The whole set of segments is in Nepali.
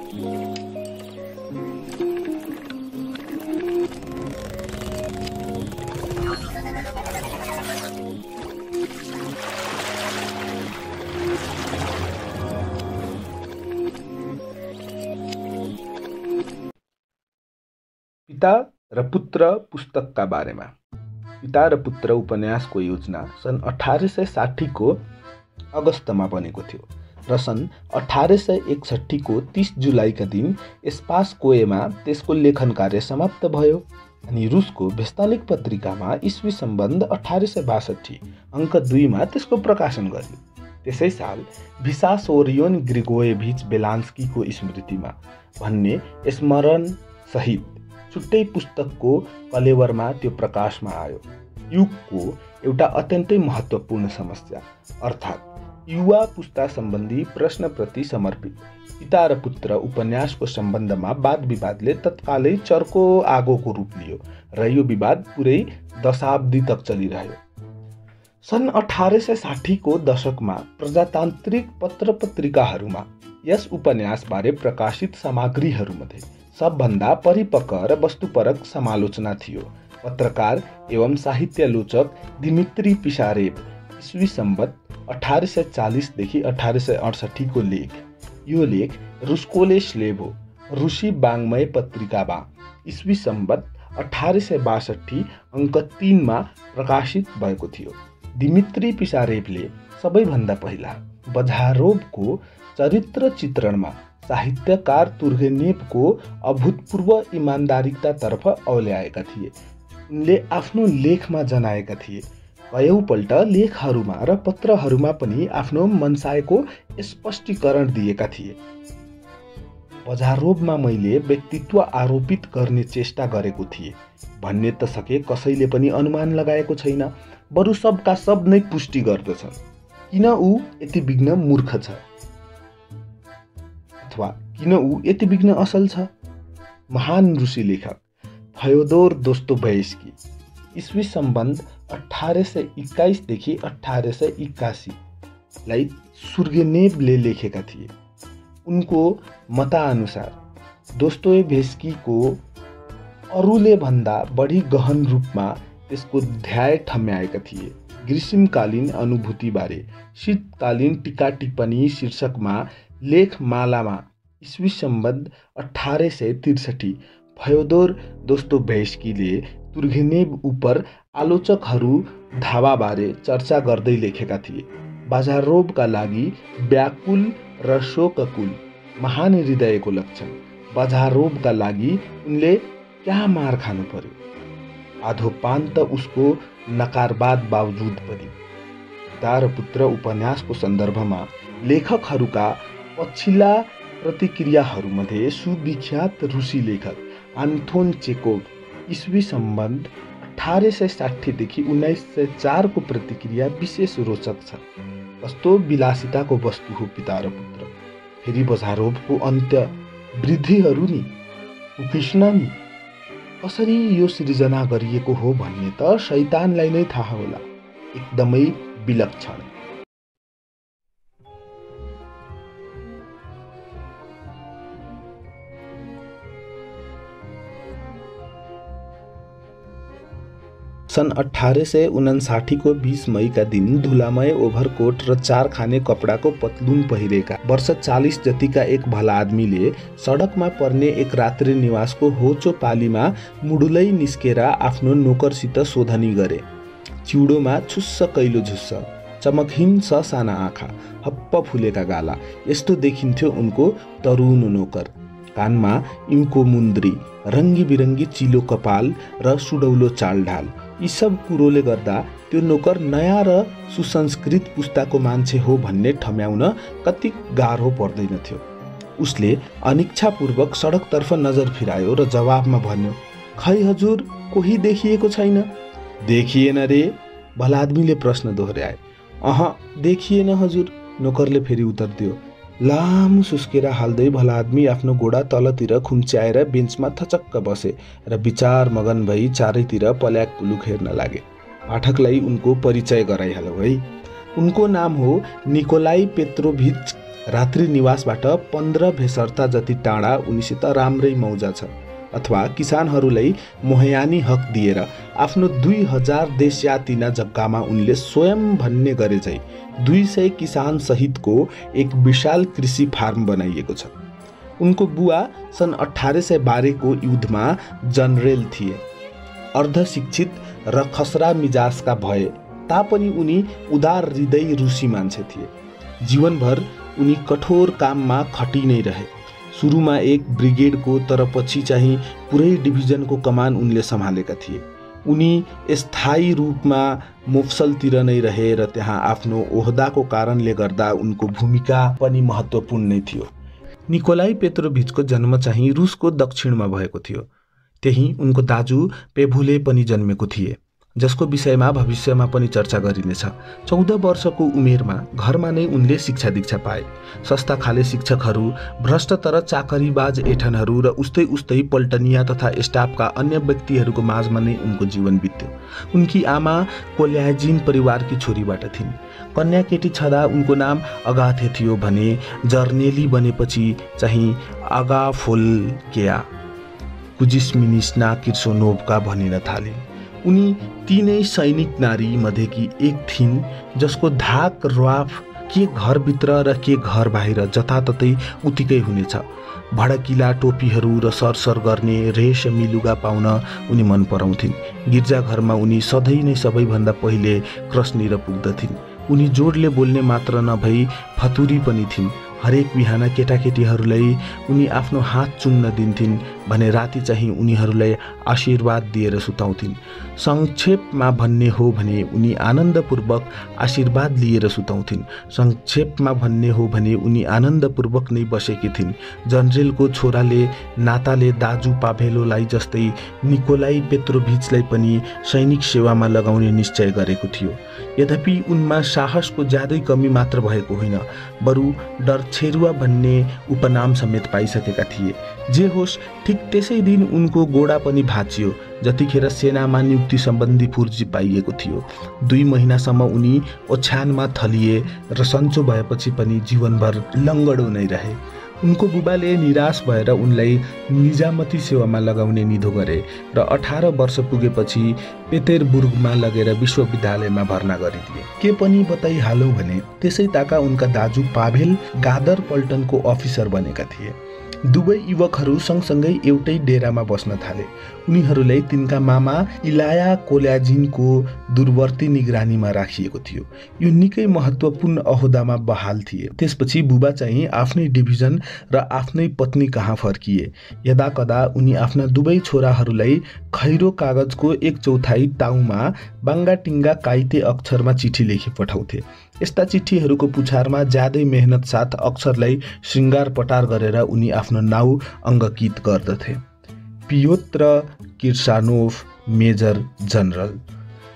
पिता र पुत्र पुस्तकका बारेमा। पिता र पुत्र उपन्यासको योजना सन् 1860 को अगस्तमा बनेको थियो र सन् 1861 को 30 जुलाईका दिन एस्पासकोएमा त्यसको लेखन कार्य समाप्त भयो अनि रुसको भेस्तालिक पत्रिकामा इस्वी सम्बन्ध 1862 अङ्क 2 मा त्यसको प्रकाशन गरियो। त्यसै साल भिसासोरियोन ग्रिगोएभिच बेलान्स्कीको स्मृतिमा भन्ने स्मरण सहित छुट्टै पुस्तकको कलेवरमा त्यो प्रकाशमा आयो। युगको एउटा अत्यन्तै महत्त्वपूर्ण समस्या अर्थात् युवा पुस्ता सम्बन्धी प्रश्नप्रति समर्पित पिता र पुत्र उपन्यासको सम्बन्धमा वाद विवादले तत्कालै चर्को आगोको रूप लियो र यो विवाद पुरै दशाब्दी तक चलिरह्यो। सन् 1860 को दशकमा प्रजातान्त्रिक पत्र पत्रिकाहरूमा यस उपन्यासबारे प्रकाशित सामग्रीहरूमध्ये सबभन्दा परिपक्व र वस्तुपरक समालोचना थियो। पत्रकार एवं साहित्यालोचक दिमित्री पिसारेभ इस्वी सम्बत 1840 देखि 1868 को लेख। यो लेख रुस्कोले स्लेभो रुसी वाङ्मय पत्रिकामा इस्वी सम्बत 1862 अङ्क 3 मा प्रकाशित भएको थियो। दिमित्री पिसारेभले सबैभन्दा पहिला बजारोभको चरित्र चित्रणमा साहित्यकार तुर्गेनेभको अभूतपूर्व इमान्दारितातर्फ औल्याएका थिए। उनले आफ्नो लेखमा जनाएका थिए। कयौँपल्ट लेखहरूमा र पत्रहरूमा पनि आफ्नो मनसायको स्पष्टीकरण दिएका थिए। बजारोभमा मैले व्यक्तित्व आरोपित गर्ने चेष्टा गरेको थिएँ भन्ने त सके कसैले पनि अनुमान लगाएको छैन। बरु सबका सब नै पुष्टि गर्दछन् किन ऊ यति बिघ्न मूर्ख छ अथवा किन ऊ यति बिघ्न असल छ। महान रुसी लेखक फ्योदोर दोस्तोयेव्स्की इस्वी सम्बन्ध 1821 देखि 1881 लाई तुर्गेनेभले लेखेका थिए। उनको मतानुसार दोस्तोयेव्स्कीको अरूले भन्दा बढी गहन रूपमा त्यसको ध्याय ठम्याएका थिए। ग्रीष्मकालीन अनुभूतिबारे शीतकालीन टीका टिप्पणी शीर्षकमा लेखमालामा इस्वी सम्बन्ध 1863 फ्योदोर दोस्तोयेव्स्कीले तुर्गेनेभ उपर आलोचकहरू धावाबारे चर्चा गर्दै लेखेका थिए। बजारोभका लागि व्याकुल र शोककुल महान हृदयको लक्षण। बजारोभका लागि उनले क्या मार खानु पर्यो। आधोपान त उसको नकारवाद बावजुद पनि। पिता र पुत्र उपन्यासको सन्दर्भमा लेखकहरूका पछिल्ला प्रतिक्रियाहरूमध्ये सुविख्यात रुसी लेखक आन्टोन चेकोभ इस्वी सम्बन्ध 1860 देखि 1904 को प्रतिक्रिया विशेष रोचक छ। कस्तो विलासिताको वस्तु हो पिता र पुत्र। फेरि बजारोभको अन्त्य वृद्धिहरू नि उपिष्ण नि कसरी यो सृजना गरिएको हो भन्ने त शैतानलाई नै थाहा होला। एकदमै विलक्षण। सन् 1859 को 20 मई का दिन धुलामय ओभरकोट र 4 खाने कपडाको पतलुन पहिरेका वर्ष 40 जतिका एक भला आदमीले सडकमा पर्ने एक रात्रि निवासको होचो पालीमा मुडुलै निस्केर आफ्नो नोकरसित शोधनी गरे। चिउडोमा छुस्स कैलो झुस्स, चमकहीन ससाना आँखा, हप्प फुलेका गाला, यस्तो देखिन्थ्यो उनको तरुण नोकर। कानमा इन्को मुन्द्री, रङ्गी बिरङ्गी चिलो कपाल र सुडौलो चालढाल, यी सब कुरोले गर्दा त्यो नोकर नयाँ र सुसंस्कृत पुस्ताको मान्छे हो भन्ने ठम्याउन कति गाह्रो पर्दैन थियो। उसले अनिच्छापूर्वक सडकतर्फ नजर फिरायो र जवाबमा भन्यो, खै हजुर, कोही देखिएको छैन। देखिएन रे? भला आदमीले प्रश्न दोहोर्याए। अह, देखिएन हजुर, नोकरले फेरि उत्तर दियो। लामो सुस्केर हाल्दै भला आदमी आफ्नो गोडा तलतिर खुम्च्याएर बेन्चमा थचक्क बसे र विचार मगन भई चारैतिर पल्याक पुलुक हेर्न लागे। पाठकलाई उनको परिचय गराइहालौ है। उनको नाम हो निकोलाई पेत्रोभिच रात्रि निवासबाट 15 भेसर्ता जति टाढा उनीसित राम्रै मौजा छ। अथवा किसानहरूलाई मोहयानी हक दिएर आफ्नो 2000 देशयातिना जग्गामा उनले स्वयं भन्ने गरे चाहिँ 200 किसान सहितको एक विशाल कृषि फार्म बनाइएको छ। उनको बुवा सन् 1812 को युद्धमा जनरल थिए। अर्धशिक्षित र खसरा मिजाजका भए तापनि उनी उदार हृदय रुसी मान्छे थिए। जीवनभर उनी कठोर काममा खटी नै रहे। सुरुमा एक ब्रिगेडको तर पछि चाहिँ पुरै डिभिजनको कमान उनले सम्हालेका थिए। उनी स्थायी रूपमा मोफसलतिर नै रहे र त्यहाँ आफ्नो ओहदाको कारणले गर्दा उनको भूमिका पनि महत्त्वपूर्ण नै थियो। निकोलाई पेत्रोभिचको जन्म चाहिँ रुसको दक्षिणमा भएको थियो। त्यही उनको दाजु पेभोले पनि जन्मेको थिए, जसको विषयमा भविष्यमा पनि चर्चा गरिनेछ। 14 वर्षको उमेरमा घरमा नै उनले शिक्षा दीक्षा पाए। सस्ता खाले शिक्षकहरू, भ्रष्ट तर चाकरीबाज एठनहरू र उस्तै उस्तै पल्टनिया तथा स्टाफका अन्य व्यक्तिहरूको माझमा नै उनको जीवन बित्यो। उनकी आमा कोल्याजिन परिवारकी छोरीबाट थिइन्। कन्या केटी छँदा उनको नाम अगाथे थियो भने जर्नेली बनेपछि चाहिँ अगाफोल्केया कुजिस्मिनिस्ना किर्सोनोभका भनिन थालिन्। उनी तीनै सैनिक नारी मध्येकी एक थिइन् जसको धाक र्वाफ के घरभित्र र के घर बाहिर जताततै उतिकै हुनेछ। भडकिला टोपीहरू र सरसर गर्ने रेशमी लुगा पाउन उनी मन पराउँथिन्। गिर्जाघरमा उनी सधैँ नै सबैभन्दा पहिले क्रसनिर पुग्दथिन्। उनी जोडले बोल्ने मात्र नभई फतुरी पनि थिइन्। हरेक बिहान केटाकेटीहरूलाई उनी आफ्नो हात चुम्न दिन्थिन् भने राति चाहिँ उनीहरूलाई आशीर्वाद दिएर सुताउँथिन्। संक्षेपमा भन्ने हो भने उनी आनन्दपूर्वक आशीर्वाद लिएर सुताउँथिन्। संक्षेपमा भन्ने हो भने उनी आनन्दपूर्वक नै बसेकी थिइन्। जनरलको छोराले नाताले दाजु पाभेलोलाई जस्तै निकोलाई पेत्रोभिचलाई पनि सैनिक सेवामा लगाउने निश्चय गरेको थियो। यद्यपि उनमा साहसको ज्यादै कमी मात्र भएको होइन, बरु डरछेरुवा भन्ने उपनाम समेत पाइसकेका थिए। जे होस्, ठिक त्यसै दिन उनको गोडा पनि भाँचियो जतिखेर सेनामा नियुक्ति सम्बन्धी फुर्जी पाइएको थियो। 2 महिनासम्म उनी ओछ्यानमा थलिए र सन्चो भएपछि पनि जीवनभर लङ्गडो नै रहे। उनको बुबाले निराश भएर उनलाई निजामती सेवामा लगाउने निधो गरे र 18 वर्ष पुगेपछि पेतेरबुर्गमा लगेर विश्वविद्यालयमा भर्ना गरिदिए। के पनि बताइहालौँ भने त्यसै ताका उनका दाजु पाभेल गादर पल्टनको अफिसर बनेका थिए। दुवै युवकहरू सँगसँगै एउटै डेरामा बस्न थाले। उनीहरूलाई तिनका मामा इलाया कोल्याजिनको दूरवर्ती निगरानीमा राखिएको थियो। यो निकै महत्त्वपूर्ण अहोदामा बहाल थिए। त्यसपछि बुबा चाहिँ आफ्नै डिभिजन र आफ्नै पत्नी कहाँ फर्किए। यदाकदा उनी आफ्ना दुवै छोराहरूलाई खैरो कागजको 1/4 टाउमा बाङ्गाटिङ्गा काइते अक्षरमा चिठी लेखी पठाउँथे। यस्ता चिठीहरूको पुछारमा ज्यादै मेहनत साथ अक्षरलाई श्रृङ्गार पटार गरेर उनी आफ्नो नाउँ अङ्कित गर्दथे। Pyotr Kirsanov, major general.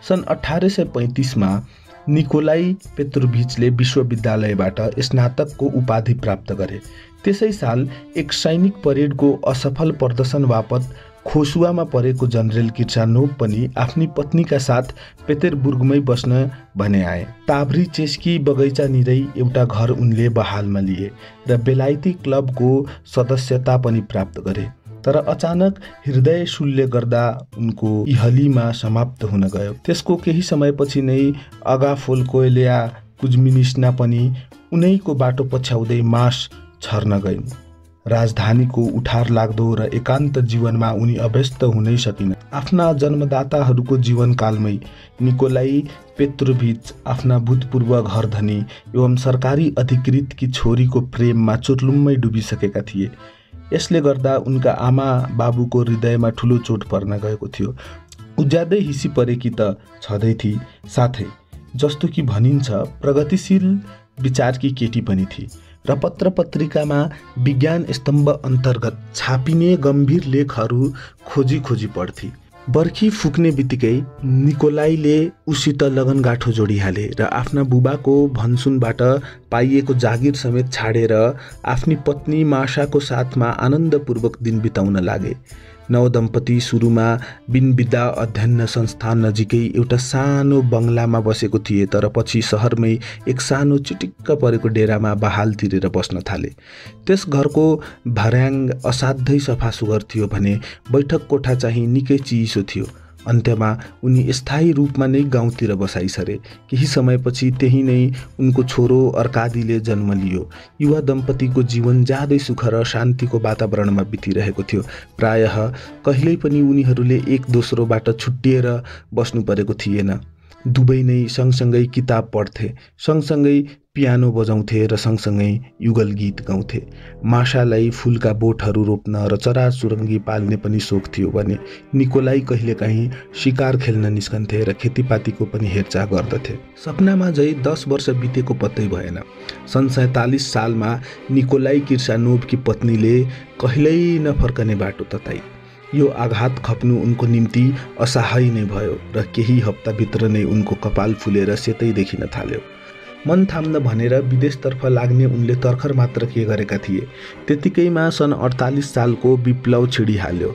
सन् 1835 निकोलाई पेत्रोभिचले विश्वविद्यालयबाट स्नातकको उपाधि प्राप्त गरे। त्यसै साल एक सैनिक परेडको असफल प्रदर्शन बापत खोसुवामा परेको जनरल किर्सानोभ पनि आफ्नी पत्नीका साथ पेतेरबुर्गमै बस्न भने आए। ताभ्रिचेस्की बगैँचानिरै एउटा घर उनले बहालमा लिए र बेलायती क्लबको सदस्यता पनि प्राप्त गरे। तर अचानक हृदय शूल्य गर्दा उनको इहलीमा समाप्त हुन गयो। त्यसको केही समयपछि नै अगाफोल्केया कुज्मिनिस्ना पनि उनैको बाटो पछ्याउँदै मास छर्न गइन्। राजधानीको उठार लाग्दो र एकान्त जीवनमा उनी अभ्यस्त हुनै सकिन। आफ्ना जन्मदाताहरूको जीवनकालमै निकोलाई पेत्रोभिच आफ्ना भूतपूर्व घरधनी एवं सरकारी अधिकृतकी छोरीको प्रेममा चुर्लुम्मै डुबिसकेका थिए। यसले गर्दा उनका आमा बाबुको हृदयमा ठुलो चोट पर्न गएको थियो। उ ज्यादै हिसी परेकी त छँदै थिई, साथै जस्तो कि भनिन्छ प्रगतिशील विचारकी केटी पनि थिई र पत्र पत्रिकामा विज्ञान स्तम्भ अन्तर्गत छापिने गम्भीर लेखहरू खोजी खोजी पढ्थे। बर्खी फुक्ने बित्तिकै निकोलाईले उसित लगनगाठो जोडिहाले र आफ्ना बुबाको भनसुनबाट पाइएको जागिर समेत छाडेर आफ्नी पत्नी माशाको साथमा आनन्दपूर्वक दिन बिताउन लागे। नवदम्पति सुरुमा बिनविद्या अध्ययन संस्थान नजिकै एउटा सानो बङ्गलामा बसेको थिए, तर पछि शहरमै एक सानो चिटिक्क परेको डेरामा बहाल तिरेर बस्न थाले। त्यस घरको भर्याङ असाध्यै सफा सुग्घर थियो भने बैठक कोठा चाहिँ निकै चिसो थियो। अन्त्यमा उनी स्थायी रूपमा नै गाउँतिर बसाइ सरे। केही समयपछि त्यही नै उनको छोरो अर्कादीले जन्म लियो। युवा दम्पतिको जीवन ज्यादै सुख र शान्तिको वातावरणमा बितिरहेको थियो। प्रायः कहिल्यै पनि उनीहरूले एक दोस्रोबाट छुट्टिएर बस्नु परेको थिएन। दुवै नै सँगसँगै किताब पढ्थे, सँगसँगै पियानो बजाउँथे र सँगसँगै युगल गीत गाउँथे। माशालाई फुलका बोटहरू रोप्न र चराचुरुङ्गी पाल्ने पनि सोख थियो भने निकोलाई कहिलेकाहीँ शिकार खेल्न निस्कन्थे र खेतीपातीको पनि हेरचाह गर्दथे। सपनामा झै 10 वर्ष बितेको पत्तै भएन। सन् 47 सालमा निकोलाई किर्सानोभकी पत्नीले कहिल्यै नफर्कने बाटो तताई। यो आघात खप्नु उनको निम्ति असहाय नै भयो र केही हप्ताभित्र नै उनको कपाल फुलेर सेतै देखिन थाल्यो। मन थाम्न भनेर विदेशतर्फ लाग्ने उनले तर्खर मात्र के गरेका थिए। त्यतिकैमा सन् 48 सालको विप्लव छिडिहाल्यो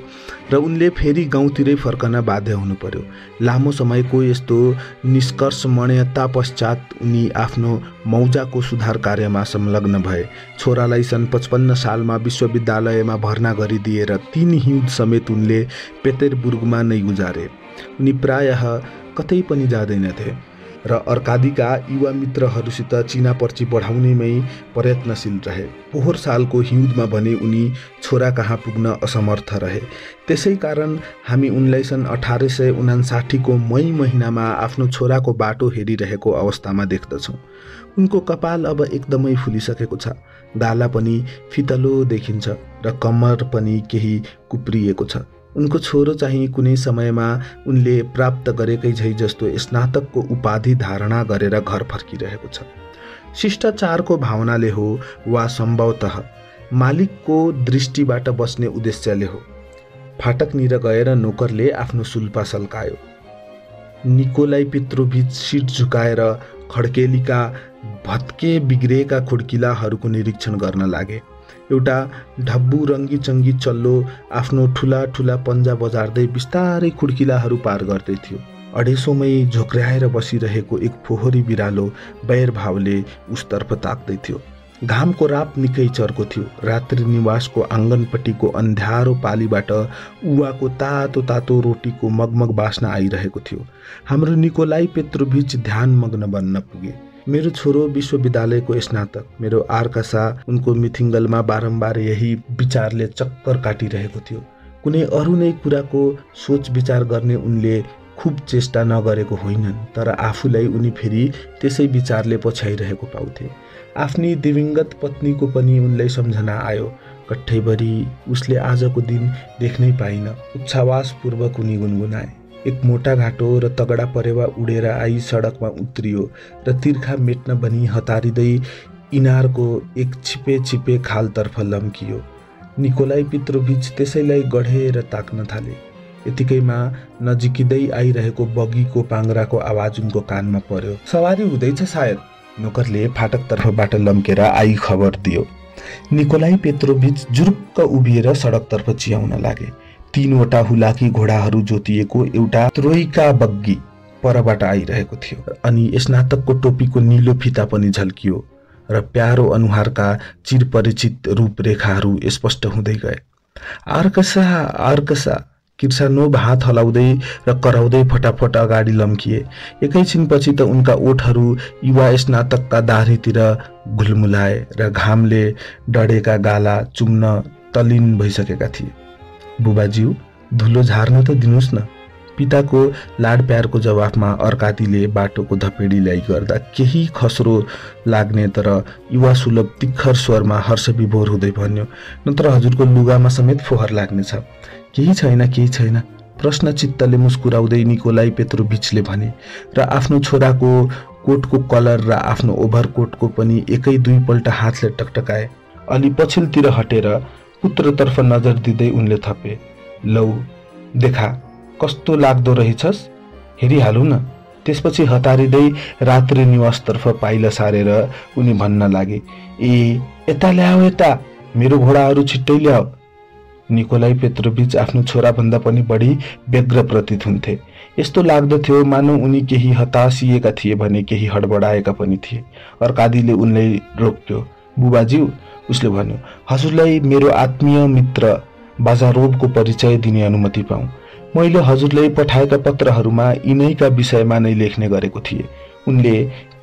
र उनले फेरि गाउँतिरै फर्कन बाध्य हुनु पर्यो। लामो समयको यस्तो निष्कर्षमण्यता पश्चात उनी आफ्नो मौजाको सुधार कार्यमा संलग्न भए। छोरालाई सन् 55 सालमा विश्वविद्यालयमा भर्ना गरिदिएर 3 हिउँद समेत उनले पेतेरबुर्गमा नै गुजारे। उनी प्रायः कतै पनि जाँदैनथे र अर्कादीका युवा मित्रहरूसित चिना पर्ची बढाउनेमै प्रयत्नशील रहे। पोहोर सालको हिउँदमा भने उनी छोरा कहाँ पुग्न असमर्थ रहे। त्यसै कारण हामी उनलाई सन् 1859 को मई महिनामा आफ्नो छोराको बाटो हेरिरहेको अवस्थामा देख्दछौँ। उनको कपाल अब एकदमै फुलिसकेको छ, गाला पनि फितलो देखिन्छ र कम्मर पनि केही कुप्रिएको छ। उनको छोरो चाहिँ कुनै समयमा उनले प्राप्त गरेकै झै जस्तो स्नातकको उपाधि धारणा गरेर घर फर्किरहेको छ। शिष्टाचारको भावनाले हो वा सम्भवतः मालिकको दृष्टिबाट बस्ने उद्देश्यले हो, फाटकनिर गएर नोकरले आफ्नो सुल्पा सल्कायो। निकोलाई पेत्रोभिच सिट झुकाएर खड्केलीका भत्के बिग्रेका खुड्किलाहरूको निरीक्षण गर्न लागे। एउटा ढब्बु रङ्गी चङ्गी चल्लो आफ्नो ठुला ठुला पन्जा बजार्दै बिस्तारै खुड्किलाहरू पार गर्दै थियो। अडेसोमै झोक्र्याएर बसिरहेको एक फोहोरी बिरालो बैर भावले उसतर्फ ताक्दै थियो। घामको राप निकै चर्को थियो। रात्रि निवासको आँगनपट्टिको अन्ध्यारो पालीबाट उवाको तातो तातो रोटीको मगमग बास्ना आइरहेको थियो। हाम्रो निकोलाई पेत्रोभिच ध्यानमग्न बन्न पुगे। मेरो छोरो विश्वविद्यालयको स्नातक। मेरो आर्कसा उनको मिथिङ्गलमा बारम्बार यही विचारले चक्कर काटिरहेको थियो। कुनै अरू नै कुराको सोच विचार गर्ने उनले खुब चेष्टा नगरेको होइनन्, तर आफूलाई उनी फेरि त्यसै विचारले पछ्याइरहेको पाउँथे। आफ्नी दिवंगत पत्नीको पनि उनलाई सम्झना आयो। कठैभरि उसले आजको दिन देख्नै पाइन। उच्छ्वासपूर्वक उनी गुनगुनाए। एक मोटा घाटो र तगडा परेवा उडेर आई सडकमा उत्रियो र तिर्खा मेट्न भनी हतारिँदै इनारको एक छिपे छिपे खालतर्फ लम्कियो। निकोलाई पेत्रोभिच त्यसैलाई गढेर ताक्न थाले। यतिकैमा नजिकिँदै आइरहेको बगीको पाङ्राको आवाज उनको कानमा पर्यो। सवारी हुँदैछ सायद, नोकरले फाटकतर्फबाट लम्केर आई खबर दियो। निकोलाई पेत्रोभिच जुरुक्क उभिएर सडकतर्फ चियाउन लागे। 3वटा हुलाकी घोडाहरू जोतिएको एउटा त्रोइका बग्गी परबाट आइरहेको थियो अनि स्नातकको टोपीको नीलो फिता पनि झल्कियो र प्यारो अनुहारका चिरपरिचित रूपरेखाहरू स्पष्ट हुँदै गए। आर्कसा आर्कसा, किर्सानोभ हात हलाउँदै र कराउँदै फटाफट अगाडि लम्किए। एकैछिनपछि त उनका ओठहरू युवा स्नातकका दाह्रीतिर घुलमुलाए र घामले डढेका गाला चुम्न तल्लीन भइसकेका थिए। बुबाज्यू, धुलो झार्न त दिनुस् न। पिताको लाड प्यारको जवाफमा अर्कादीले बाटोको धपेडी ल्याइ गर्दा केही खस्रो लाग्ने तर युवा सुलभ तिखर स्वरमा हर्ष विभोर हुँदै भन्यो, नत्र हजुरको लुगामा समेत फोहर लाग्नेछ। केही छैन, केही छैन, प्रश्न चित्तले मुस्कुराउँदै निकोलाई पेत्रोभिचले भने र आफ्नो छोराको कोटको कलर र आफ्नो ओभरकोटको पनि एकै दुईपल्ट हातले टकटकाए। अलि पछिल्तिर हटेर पुत्रतर्फ नजर दिँदै उनले थपे, लौ देखा कस्तो लाग्दो रहेछस्, हेरिहालौ न। त्यसपछि हतारिँदै रात्रि निवासतर्फ पाइला सारेर उनी भन्न लागे, ए यता ल्याऊ, यता मेरो घोडाहरू छिट्टै ल्याऊ। निकोलाई पेत्रोभिच आफ्नो छोराभन्दा पनि बढी व्यग्र प्रतीत हुन्थे। यस्तो लाग्दथ्यो मानौ उनी केही हतासिएका थिए भने केही हडबडाएका पनि थिए। अर्कादीले उनलाई रोक्यो। बुबाज्यू, उसले भन्यो, हजुरलाई मेरो आत्मीय मित्र बाजारोभको परिचय दिने अनुमति पाऊँ। मैले हजुरलाई पठाएका पत्रहरूमा यिनैका विषयमा नै लेख्ने गरेको थिएँ। उनले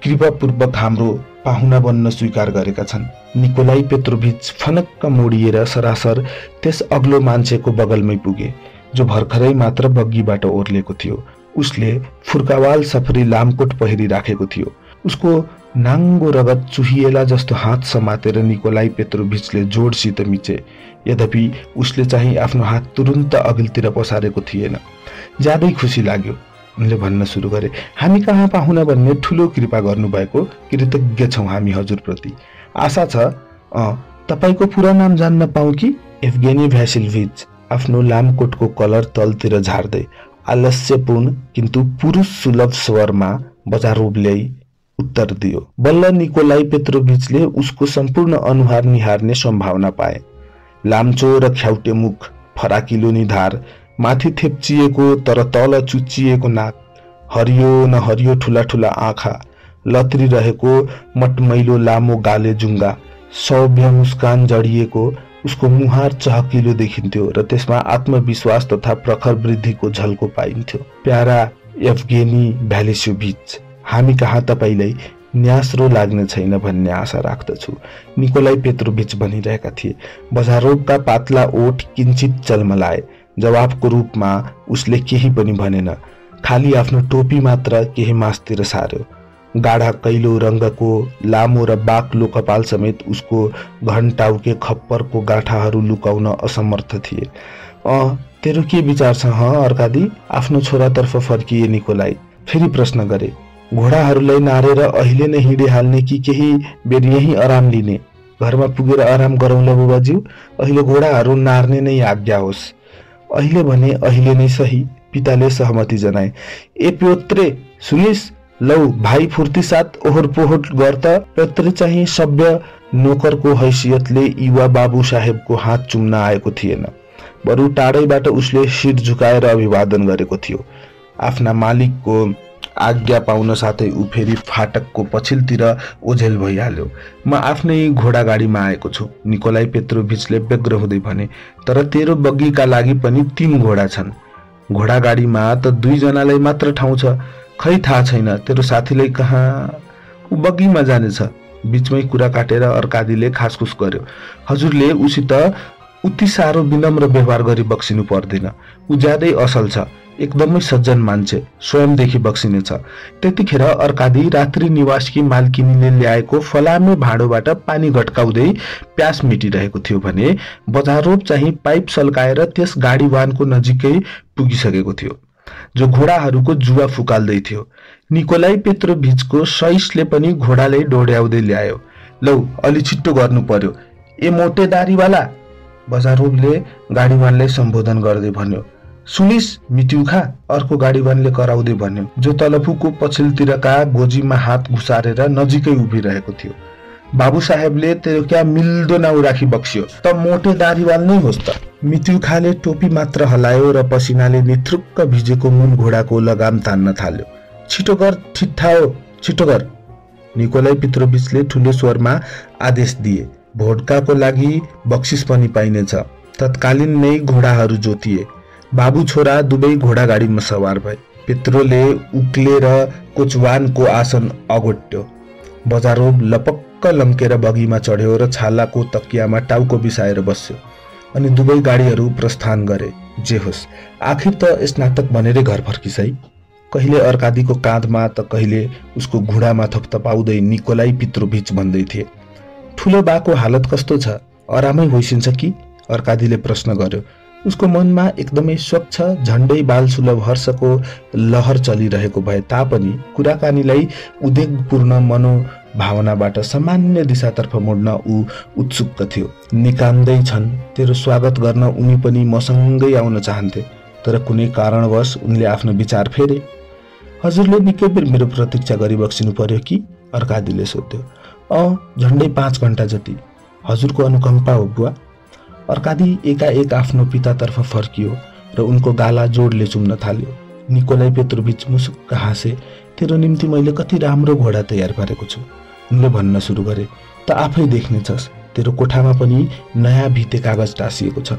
कृपापूर्वक हाम्रो पाहुना बन्न स्वीकार गरेका छन्। निकोलाई पेत्रोभिच फनक्क मोडिएर सरासर त्यस अग्लो मान्छेको बगलमै पुगे जो भर्खरै मात्र बग्गीबाट ओर्लेको थियो। उसले फुर्कावाल सफरी लामकोट पहिरिराखेको थियो। उसको नाङ्गो रगत चुहिएला जस्तो हात समातेर निकोलाई पेत्रोभिचले जोडसित मिचे। यद्यपि उसले चाहिँ आफ्नो हात तुरुन्त अघिल्तिर पसारेको थिएन। ज्यादै खुसी लाग्यो। उनले भन्न सुरु गरे, हामी कहाँ पाहुना भन्ने ठुलो कृपा गर्नुभएको, कृतज्ञ छौँ हामी हजुरप्रति। आशा छ तपाईको पुरा नाम जान्न पाऊँ कि? एभगेनी भ्यासिलभिच आफ्नो लामकोटको कलर तलतिर झार्दै आलस्यपूर्ण किन्तु पुरुष सुलभ स्वरमा बजारोभले उत्तर दियो। बल्ल निकोलाई पेत्रोभिचले उसको सम्पूर्ण अनुहार निहार्ने सम्भावना पाए। लाम्चो र ख्याउटे मुख, फराकिलो निधार, माथि थेप्चिएको तर तल चुच्चिएको नाक, हरियो न हरियो ठुला ठुला आँखा, लत्री रहेको मटमैलो लामो गाले जुङ्गा, सौभ्य मुस्कान जडिएको उसको मुहार चहकिलो देखिन्थ्यो र त्यसमा आत्मविश्वास तथा प्रखर वृद्धिको झल्को पाइन्थ्यो। प्यारा एभगेनी भ्यासिलभिच, हामी कहाँ तपाईलाई न्यास्रो लाग्ने छैन भन्ने आशा राख्दछु, निकोलाई पेत्रोभिच भनिरहेका थिए। बजारोभका पातला ओठ किञ्चित चलमलाए। जवाफको रूपमा उसले केही पनि भनेन, खाली आफ्नो टोपी मात्र केही मासतिर सार्यो। गाढा कैलो रङ्गको लामो र बाक्लो कपाल समेत उसको घन्टाउके खप्परको गाँठाहरू लुकाउन असमर्थ थिए। तेरो के विचार छ अर्कादी? आफ्नो छोरातर्फ फर्किए निकोलाई फेरि प्रश्न गरे। घोडाहरूलाई नारेर अहिले नै हिँडिहाल्ने कि केही बेर यहीँ आराम लिने? घरमा पुगेर आराम गरौँला बुबाज्यू, अहिले घोडाहरू नार्ने नै आज्ञा होस्। अहिले भने अहिले नै सही, पिताले सहमति जनाए। ए प्योत्रे सुनिस्, लौ भाइ फुर्ती साथ ओहोर पोहोर गर त। प्योत्रे चाहिँ सभ्य नोकरको हैसियतले युवा बाबु साहेबको हात चुम्न आएको थिएन, बरु टाढैबाट उसले शिर झुकाएर अभिवादन गरेको थियो। आफ्ना मालिकको आज्ञा पाउन साथै ऊ फेरि फाटकको पछिल्तिर ओझेल भइहाल्यो। म आफ्नै घोडागाडीमा आएको छु, निकोलाई पेत्रोभिचले व्यग्र हुँदै भने। तर तेरो बग्गीका लागि पनि 3 घोडा छन्। घोडागाडीमा त 2 जनालाई मात्र ठाउँ छ। खै थाहा छैन तेरो साथीलाई कहाँ? ऊ बग्गीमा जानेछ। बीचमै कुरा काटेर अर्कादीले खासखुस गर्यो। हजुरले उसित उति साह्रो विनम्र व्यवहार गरी बक्सिनु पर्दैन। ऊ ज्यादै असल छ, एकदमै सज्जन मान्छे, स्वयंदेखि बक्सिनेछ। त्यतिखेर अर्कादी रात्रि निवासकी मालकिनीले ल्याएको फलामे भाँडोबाट पानी घटकाउँदै प्यास मिटिरहेको थियो भने बजारोभ चाहिँ पाइप सल्काएर त्यस गाडीवानको नजिकै पुगिसकेको थियो जो घोडाहरूको जुवा फुकाल्दै थियो। निकोलाई पेत्रोभिचको सहिसले पनि घोडालाई डोड्याउँदै ल्यायो। लौ अलि छिट्टो गर्नु पर्यो, ए मोटे दारीवाला, बजारोभले गाडीवानलाई सम्बोधन गर्दै भन्यो। सुनिस मिट्युखा, अर्को गाडीवानले कराउँदै भन्यो, जो तलफुको पछिल्तिरका गोजीमा हात घुसारेर नजिकै उभिरहेको थियो। बाबु साहेबले त्यो क्या मिल्दो नाउ राखी बक्स्यो, त मोटे दारीवाल नै होस् त। मिट्युखाले टोपी मात्र हलायो र पसिनाले निथ्रुक्क भिजेको मुन घोडाको लगाम तान्न थाल्यो। छिटो गर ठिट्ठाओ, छिटो गर, निकोलाई पेत्रोभिचले ठुलो स्वरमा आदेश दिए। भोड्काको लागि बक्सिस पनि पाइनेछ। तत्कालीन नै घोडाहरू जोतिए। बाबु छोरा दुवै घोडागाडीमा सवार भए। पेत्रोले उक्लेर कोचवानको आसन अगोट्यो। बजारोभ लपक्क लम्केर बगीमा चढ्यो र छालाको तकियामा टाउको बिसाएर बस्यो। अनि दुवै गाडीहरू प्रस्थान गरे। जे होस्, आखिर त स्नातक बनेरै घर फर्किस है। कहिले अर्कादीको काँधमा त कहिले उसको घुँडामा थपथपाउँदै निकोलाई पेत्रोभिच भन्दै थिए। ठुलो बाको हालत कस्तो छ? आरामै होइसिन्छ कि? अर्कादीले प्रश्न गर्यो। उसको मनमा एकदमै स्वच्छ झण्डै बालसुलभ हर्षको लहर चलिरहेको भए तापनि कुराकानीलाई उद्वेगपूर्ण मनोभावनाबाट सामान्य दिशातर्फ मोड्न ऊ उत्सुक थियो। निकान्दै छन्, तेरो स्वागत गर्न उनी पनि मसँगै आउन चाहन्थे, तर कुनै कारणवश उनले आफ्नो विचार फेरे। हजुरले निकै बेर मेरो प्रतीक्षा गरी बक्सिनु पर्यो कि? अर्कादीले सोध्यो। झण्डै 5 घण्टा जति। हजुरको अनुकम्पा हो बुवा। अर्कादी एकाएक आफ्नो पितातर्फ फर्कियो र उनको गाला जोडले चुम्न थाल्यो। निकोलाई पेत्रोभिच मुसुक्क हाँसे। तेरो निम्ति मैले कति राम्रो घोडा तयार पारेको छु। उनले भन्न सुरु गरे। त आफै देख्नेछस्, तेरो कोठामा पनि नयाँ भित्ते कागज टाँसिएको छ।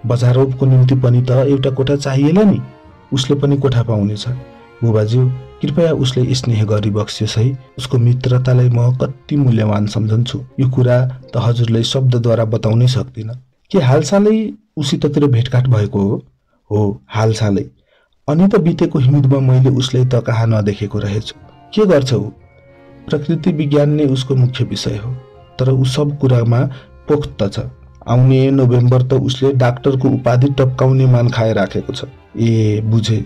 बजारोपको निम्ति पनि त एउटा कोठा चाहिएला नि। उसले पनि कोठा पाउनेछ। बुबाज्यू, कृपया उसले स्नेह गरी बक्सियोस् है। उसको मित्रतालाई म कति मूल्यवान सम्झन्छु। यो कुरा त हजुरलाई शब्दद्वारा बताउनै सक्दिन। के हालसालै उसित तेरो भेटघाट भएको हो? हो, हालसालै। अनि त बितेको हिउँदमा मैले उसलाई त कहाँ नदेखेको रहेछु। के गर्छ ऊ? प्रकृति विज्ञान नै उसको मुख्य विषय हो, तर ऊ सब कुरामा पोख्त छ। आउने नोभेम्बर त उसले डाक्टरको उपाधि टप्काउने मान खाइराखेको छ। ए, बुझे।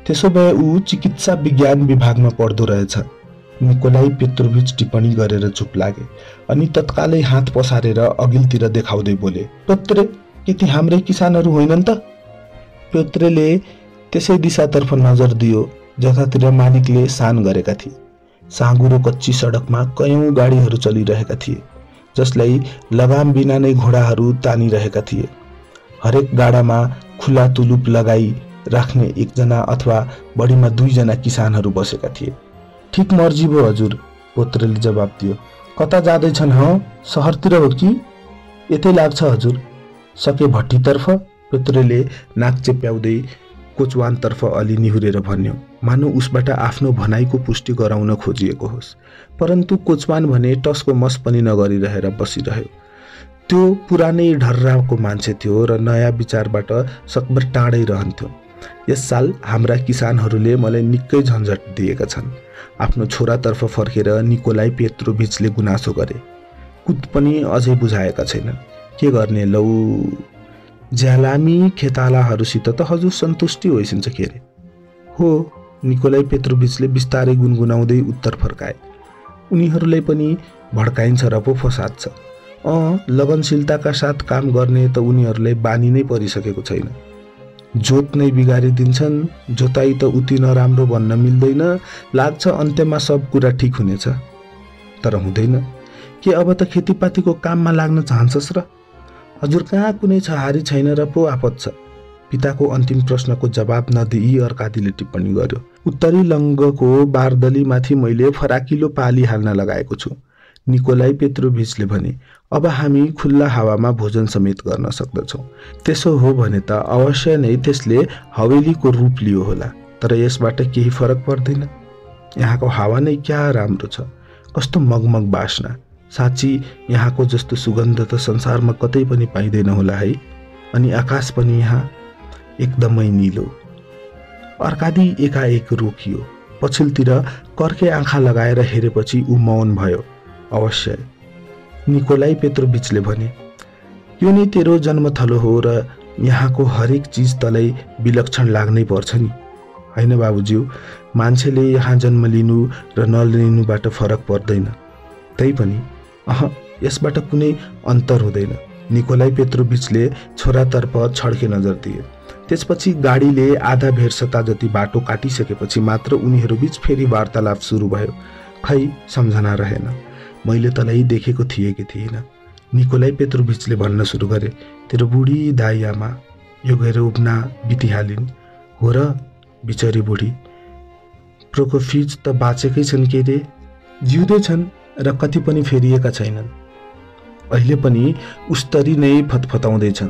त्यसो भए ऊ चिकित्सा विज्ञान विभागमा पढ्दो रहेछ। निकोलाई पेत्रोभिच टिप्पणी गरेर चुप लागे अनि तत्कालै हात पसारेर अघिल्तिर देखाउँदै बोले, प्योत्रे, के ती हाम्रै किसानहरू होइनन् त? प्योत्रेले त्यसै दिशातर्फ नजर दियो जतातिर मालिकले सान गरेका थिए। साँगुरो कच्ची सडकमा कयौं गाडीहरू चलिरहेका थिए, जसलाई लगाम बिना नै घोडाहरू तानिरहेका थिए। हरेक गाडामा खुला तुलुप लगाई राख्ने एकजना अथवा बढीमा 2 जना किसानहरू बसेका थिए। ठिक मर्जी भो हजुर, पोत्रेले जवाब दियो। कता जाँदैछन् ह? सहरतिर हो कि? यतै लाग्छ हजुर। सके भट्टीतर्फ? पोत्रेले नाक चेप्याउँदै कोचवानतर्फ अलि निहुरेर भन्यो, मानौ उसबाट आफ्नो भनाइको पुष्टि गराउन खोजिएको होस्। परन्तु कोचवान भने टसको मस पनि नगरिरहेर बसिरह्यो। त्यो पुरानै ढर्राको मान्छे थियो र नयाँ विचारबाट सकभर टाढै रहन्थ्यो। यस साल हाम्रा किसानहरूले मलाई निकै झन्झट दिएका छन्। आफ्नो छोरातर्फ फर्केर निकोलाई पेत्रोभिचले गुनासो गरे। कुत पनि अझै बुझाएका छैनन्। के गर्ने लौ? ज्यालामी खेतालाहरूसित त हजुर सन्तुष्टि होइसिन्छ के रे? हो, निकोलाई पेत्रोभिचले बिस्तारै गुनगुनाउँदै उत्तर फर्काए। उनीहरूलाई पनि भड्काइन्छ र पो फसाद छ। लगनशीलताका साथ काम गर्ने त उनीहरूलाई बानी नै परिसकेको छैन। जोत नै बिगारिदिन्छन्। जोताई त उति नराम्रो भन्न मिल्दैन। लाग्छ अन्त्यमा सब कुरा ठिक हुनेछ, तर हुँदैन। के अब त खेतीपातीको काममा लाग्न चाहन्छस् र? हजुर कहाँ कुनै छहारी छैन र पो आपत छ। पिताको अन्तिम प्रश्नको जवाब नदिई अर्कादीले टिप्पणी गर्यो। उत्तरी लङ्गको बारदलीमाथि मैले फराकिलो पाली हाल्न लगाएको छु। निकोलाई पेत्रोभिचले भने, अब हामी खुल्ला हावामा भोजन समेत गर्न सक्दछौँ। त्यसो हो भने त अवश्य नै त्यसले हवेलीको रूप लियो होला, तर यसबाट केही फरक पर्दैन। यहाँको हावा नै क्या राम्रो छ। कस्तो मगमग बास्ना। साँच्ची यहाँको जस्तो सुगन्ध त संसारमा कतै पनि पाइँदैन होला है। अनि आकाश पनि यहाँ एकदमै निलो। अर्कादी एकाएक रोकियो। पछिल्तिर कर्के आँखा लगाएर हेरेपछि ऊ मौन भयो। अवश्य, निकोलाई पेत्रोभिचले भने, यो नै तेरो जन्मथलो हो र यहाँको हरेक चिज तलाई विलक्षण लाग्नै पर्छ नि। होइन बाबुज्यू, मान्छेले यहाँ जन्म लिनु र नलिनुबाट फरक पर्दैन। तैपनि यसबाट कुनै अन्तर हुँदैन। निकोलाई पेत्रोभिचले छोरातर्फ छड्के नजर दिए। त्यसपछि गाडीले आधा भेरसता जति बाटो काटिसकेपछि मात्र उनीहरूबीच फेरि वार्तालाप सुरु भयो। खै सम्झना रहेन। मैले तँलाई देखेको थिएँ कि थिइनँ? निकोलाई पेत्रोभिचले भन्न सुरु गरे। तेरो बुढी दाइ आमा यो गएर उब्ना बितिहालिन् हो र? बिचरी बुढी। प्रोकोफिच त बाँचेकै छन् के रे? जिउँदै छन् र कति पनि फेरिएका छैनन्। अहिले पनि उस्तरी नै फतफताउँदैछन्।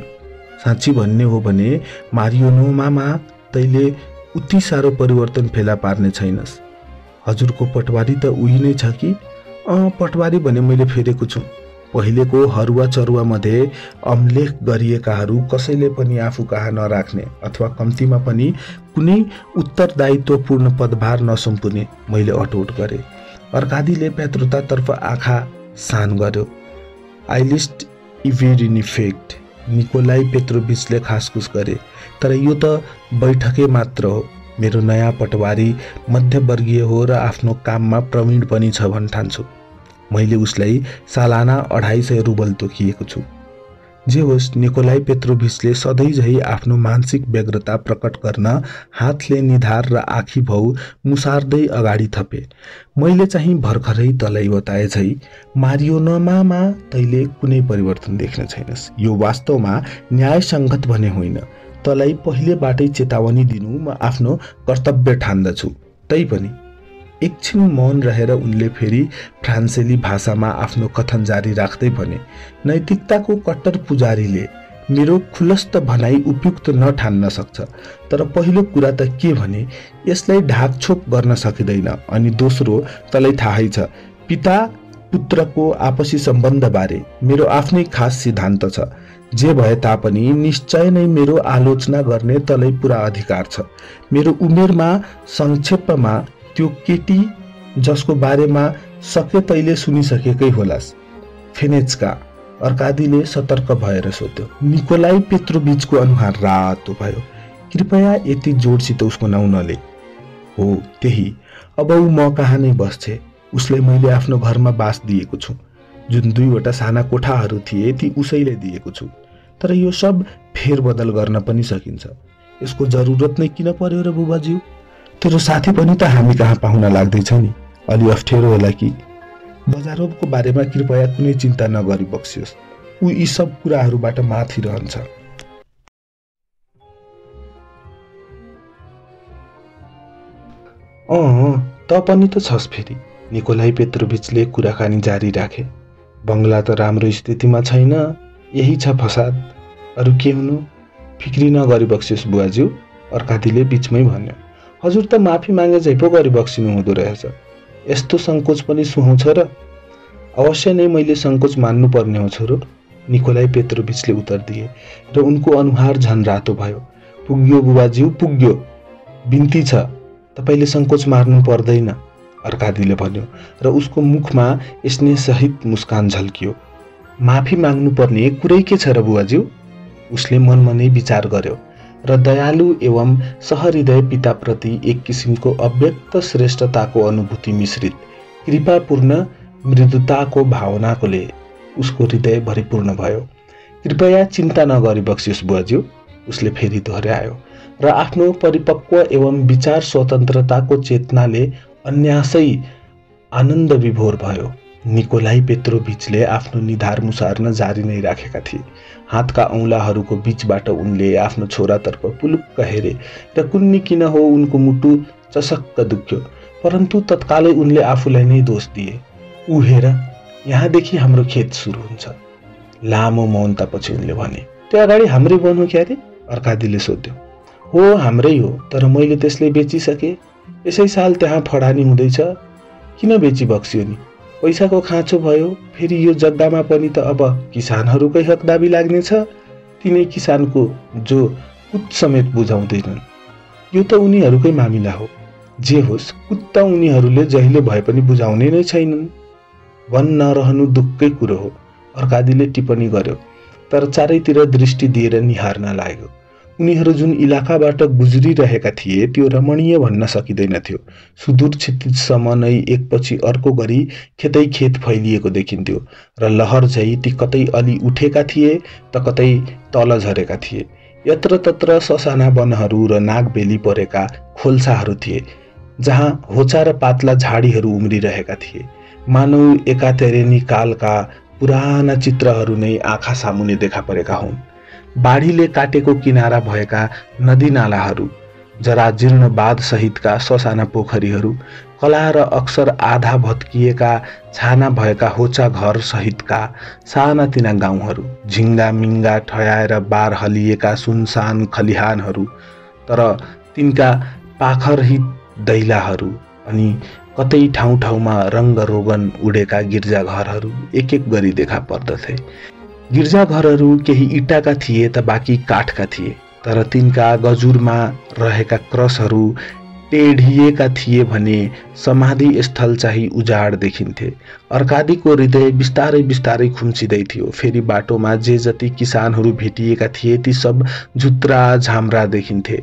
साँच्ची भन्ने हो भने मारियोनो मामा, तैले उति साह्रो परिवर्तन फेला पार्ने छैनस्। हजुरको पटवारी त उही नै छ कि? पटवारी भने मैले फेरेको छु। पहिलेको हरुवा चरुवा मध्ये अम्लेख गरिएकाहरू कसैले पनि आफू कहाँ नराख्ने अथवा कम्तीमा पनि कुनै उत्तरदायित्वपूर्ण पदभार नसुम्पुने मैले अटोट गरे। अर्कादीले पेत्रोतातर्फ आँखा सान गर्यो। आइलिस्ट इभेरिनिफेक्ट। निकोलाई पेत्रोभिचले खासखुस गरे। तर यो त बैठकै मात्र हो। मेरो नयाँ पटवारी मध्यवर्गीय हो र आफ्नो काममा प्रवीण पनि छ भन् ठान्छु। मैले उसलाई सालाना 250 रुबल तोकिएको छु। जे होस्, निकोलाई पेत्रोभिचले सधैँझै आफ्नो मानसिक व्यग्रता प्रकट गर्न हातले निधार र आँखी भाउ मुसार्दै अगाडि थपे। मैले चाहिँ भर्खरै तँलाई बताए झै मारियो न मामा, तैले कुनै परिवर्तन देख्न छैनस्। यो वास्तवमा न्यायसङ्गत भने होइन। तँलाई पहिलेबाटै चेतावनी दिनु म आफ्नो कर्तव्य ठान्दछु। तैपनि एकछिन मौन रहेर उनले फेरि फ्रान्सेली भाषामा आफ्नो कथन जारी राख्दै भने, नैतिकताको कट्टर पुजारीले मेरो खुलस्त भनाई उपयुक्त नठान्न सक्छ, तर पहिलो कुरा त के भने यसलाई ढाकछोप गर्न सकिँदैन। अनि दोस्रो, तँलाई थाहै छ पिता पुत्रको आपसी सम्बन्धबारे मेरो आफ्नै खास सिद्धान्त छ। जे भए तापनि निश्चय नै मेरो आलोचना गर्ने तँलाई पुरा अधिकार छ। मेरो उमेरमा संक्षेपमा त्यो केटी जसको बारेमा सके तैले सुनिसकेकै होलास्, फेनेच्का, अर्कादीले सतर्क भएर सोध्यो। निकोलाई पेत्रोभिचको अनुहार रातो भयो। कृपया यति जोडसित उसको नाउँ नले। हो त्यही, अब ऊ म कहाँ नै बस्छे। उसलाई मैले आफ्नो घरमा बास दिएको छु। जुन 2वटा साना कोठाहरू थिए ती उसैले दिएको छु। तर यो सब फेरबदल गर्न पनि सकिन्छ। यसको जरुरत नै किन पर्यो र बुबाज्यू? तेरो साथी पनि त हामी कहाँ पाहुना लाग्दैछ नि। अलि अप्ठ्यारो होला कि? बजारोको बारेमा कृपया कुनै चिन्ता नगरी बक्सियोस्। ऊ यी सब कुराहरूबाट माथि रहन्छ। त पनि त छस् फेरि। निकोलाई पेत्रोभिचले कुराकानी जारी राखे। बङ्गला त राम्रो स्थितिमा छैन, यही छ फसाद। अरू के हुनु? फिक्री नगरी बक्सियोस् बुवाज्यू, अर्कादीले बिचमै भन्यो। हजुर त माफी मागे झै पो गरी बक्सिनु हुँदो रहेछ। यस्तो सङ्कोच पनि सुहाउँछ र? अवश्य नै मैले सङ्कोच मान्नुपर्ने हो छोरो, निकोलाई पेत्रोभिचले उत्तर दिए र उनको अनुहार झन रातो भयो। पुग्यो बुबाज्यू, पुग्यो। बिन्ती छ, तपाईले सङ्कोच मार्नु पर्दैन, अर्कादीले भन्यो र उसको मुखमा स्नेहसहित मुस्कान झल्कियो। माफी माग्नुपर्ने कुरै के छ र बुबाज्यू? उसले मनमा नै विचार गर्यो र दयालु एवं सहृदय पिताप्रति एक किसिमको अव्यक्त श्रेष्ठताको अनुभूति मिश्रित कृपापूर्ण मृदुताको भावनाले उसको हृदय भरिपूर्ण भयो। कृपया चिन्ता नगरी बक्सियोस् बुवाज्यू, उसले फेरि दोहोर्यायो र आफ्नो परिपक्व एवं विचार स्वतन्त्रताको चेतनाले अन्यासै आनन्द विभोर भयो। निकोलाई पेत्रोभिचले आफ्नो निधार मुसार्न जारी नै राखेका थिए। हातका औँलाहरूको बीचबाट उनले आफ्नो छोरातर्फ पुलुक्क हेरे र कुन्नी किन हो उनको मुटु चसक्क दुख्यो। परन्तु तत्कालै उनले आफूलाई नै दोष दिए। ऊ हेर, यहाँदेखि हाम्रो खेत सुरु हुन्छ। लामो मौनतापछि उनले भने, त्यो अगाडि हाम्रै वन हो क्यारे? अर्कादीले सोध्यो। हो हाम्रै हो, तर मैले त्यसलाई बेचिसके। यसै साल त्यहाँ फडानी हुँदैछ, किन बेची बक्सियो नि? पैसाको खाँचो भयो। फेरि यो जग्गामा पनि त अब किसानहरूकै हकदाबी लाग्नेछ। तिनै किसानको जो कुत समेत बुझाउँदैनन्। यो त उनीहरूकै मामिला हो। जे होस्, कुत त उनीहरूले जहिले भए पनि बुझाउने नै छैनन्। वन नरहनु दुःखकै कुरो हो, अर्कादीले टिप्पणी गर्यो, तर चारैतिर दृष्टि दिएर निहार्न लाग्यो। उनीहरू जुन इलाकाबाट गुज्रिरहेका थिए त्यो रमणीय भन्न सकिँदैनथ्यो। सुदूर क्षितिजसम्म नै एकपछि अर्को गरी खेतै खेत फैलिएको देखिन्थ्यो र लहर झै ती कतै अलि उठेका थिए त कतै तल झरेका थिए। यत्र तत्र ससाना वनहरू र नागबेली परेका खोल्साहरू थिए, जहाँ होचा र पातला झाडीहरू उम्रिरहेका थिए। मानव एकातेरेनी कालका पुराना चित्रहरू नै आँखा सामुने देखा परेका हुन्। बाढीले काटेको किनारा भएका नदीनालाहरू, जराजीर्ण बाँध सहितका ससाना पोखरीहरू, कला र अक्सर आधा भत्किएका छाना भएका होचा घर सहितका सानातिना गाउँहरू, झिङ्गा मिङ्गा ठयाएर बार हलिएका सुनसान खलिहानहरू, तर तिनका पाखरहित दैलाहरू अनि कतै ठाउँ ठाउँमा रङ्ग रोगन उडेका गिर्जाघरहरू एक एक गरी देखा पर्दथे। गिर्जाघरहरू केही इँटाका थिए त बाँकी काठका थिए, तर तिनका गजुरमा रहेका क्रसहरू टेढिएका थिए भने समाधि स्थल चाहिँ उजाड देखिन्थे। अर्कादीको हृदय बिस्तारै बिस्तारै खुम्चिँदै थियो। फेरि बाटोमा जे जति किसानहरू भेटिएका थिए ती सब झुत्रा झाम्रा देखिन्थे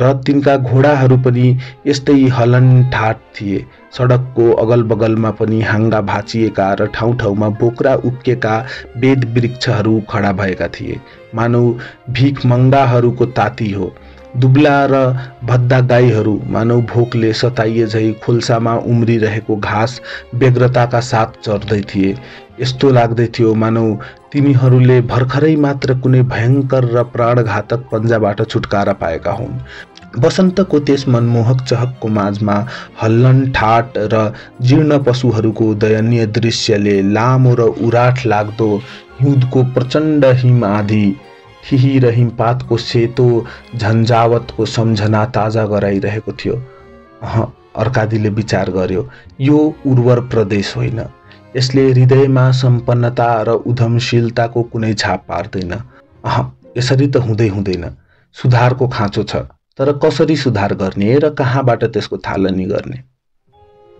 र तिनका घोडाहरू पनि यस्तै हलनठाट थिए। सडकको अगलबगलमा पनि हाँगा भाँचिएका र ठाउँ ठाउँमा बोक्रा उब्केका वेद वृक्षहरू खडा भएका थिए। मानौ भिखमङ्गाहरूको ताती हो। दुब्ला र भद्दा गाईहरू मानव भोकले सताइए झै खोल्सामा उम्रिरहेको घाँस व्यग्रताका साथ चर्दै थिए। यस्तो लाग्दै थियो मानव तिनीहरूले भर्खरै मात्र कुनै भयङ्कर र प्राणघातक पन्जाबाट छुटकारा पाएका हुन्। वसन्तको त्यस मनमोहक चहकको माझमा हल्लन ठाट र जीर्ण पशुहरूको दयनीय दृश्यले लामो र उराठ लाग्दो हिउँदको प्रचण्ड हिम आँधी थिही र हिमपातको सेतो झन्झावतको सम्झना ताजा गराइरहेको थियो। अर्कादीले विचार गर्यो, यो उर्वर प्रदेश होइन। यसले हृदयमा सम्पन्नता र उद्यमशीलताको कुनै छाप पार्दैन। यसरी त हुँदैन। सुधारको खाँचो छ, तर कसरी सुधार गर्ने र कहाँबाट त्यसको थालनी गर्ने?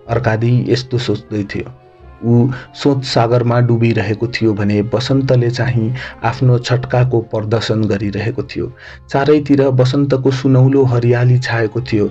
अर्कादी यस्तो सोच्दै थियो। ऊ सोच सागरमा डुबिरहेको थियो भने वसन्तले चाहिँ आफ्नो छटकाको प्रदर्शन गरिरहेको थियो। चारैतिर वसन्तको सुनौलो हरियाली छाएको थियो।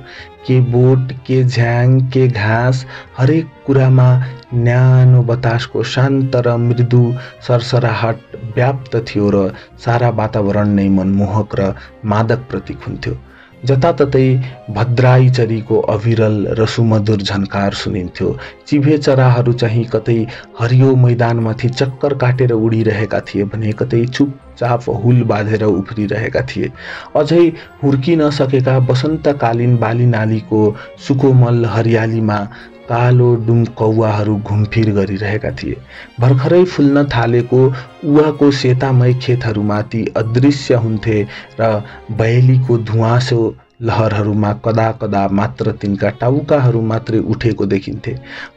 के बोट, के झ्याङ, के घाँस, हरेक कुरामा न्यानो बतासको शान्त र मृदु सरसराहट व्याप्त थियो र सारा वातावरण नै मनमोहक र मादक प्रतीक हुन्थ्यो। जताततै भद्राई चरीको अविरल र सुमधुर झन्कार सुनिन्थ्यो। चिभे चराहरू चाहिँ कतै हरियो मैदानमाथि चक्कर काटेर उडिरहेका थिए भने कतै चुपचाप हुल बाँधेर उफ्रिरहेका थिए। अझै हुर्किन सकेका वसन्तकालीन बालीनालीको सुकोमल हरियालीमा कालो डुम कौवाहरू घुमफिर गरिरहेका थिए। भर्खरै फुल्न थालेको उवाको सेतामय खेतहरूमा ती अदृश्य हुन्थे र बयलीको धुवाँसो लहरहरूमा कदा कदा मात्र तिनका टाउकाहरू मात्रै उठेको देखिन्थे।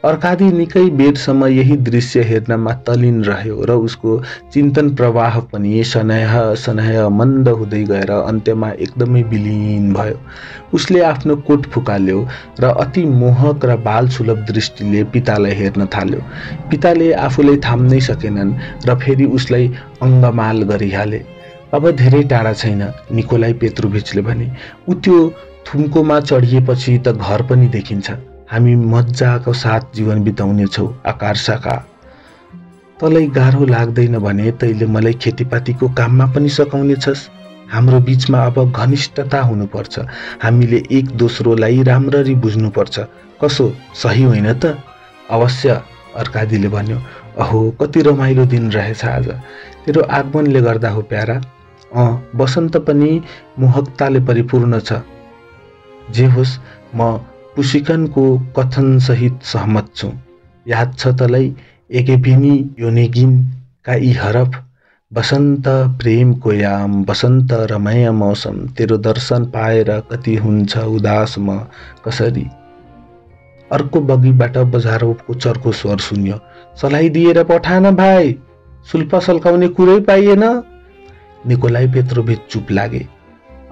अर्कादी निकै बेरसम्म यही दृश्य हेर्नमा तल्लीन रह्यो र उसको चिन्तन प्रवाह पनि सनह सनह मन्द हुँदै गएर अन्त्यमा एकदमै विलीन भयो। उसले आफ्नो कोट फुकाल्यो र अति मोहक र बाल सुलभ दृष्टिले पितालाई हेर्न थाल्यो। पिताले आफूलाई थाम्नै सकेनन् र फेरि उसलाई अङ्गमाल गरिहाले। अब धेरै टाढा छैन, निकोलाई पेत्रोभिचले भने। ऊ त्यो थुम्कोमा चढिएपछि त घर पनि देखिन्छ। हामी मजाको साथ जीवन बिताउनेछौँ आकार्षका। तँलाई गाह्रो लाग्दैन भने तैँले मलाई खेतीपातीको काममा पनि सघाउनेछस्। हाम्रो बीचमा अब घनिष्ठता हुनुपर्छ। हामीले एक दोस्रोलाई राम्ररी बुझ्नुपर्छ। कसो, सही होइन त? अवश्य, अर्कादीले भन्यो। अहो, कति रमाइलो दिन रहेछ आज। तेरो आगमनले गर्दा हो प्यारा। वसन्त पनि मोहकताले परिपूर्ण छ। जे होस्, म पुसिकनको कथनसहित सहमत छु। याद छ तलाई एकेभिनी योनेगिन का यी हरफ? बसन्त प्रेमको याम, बसन्त रमय मौसम, तेरो दर्शन पाएर कति हुन्छ उदास म कसरी। अर्को बगीबाट बजारोको चर्को स्वर सुन्यो। सलाइदिएर पठान भाइ, सुल्पा सल्काउने कुरै पाइएन। निकोलाई पेत्रोभिच चुप लागे।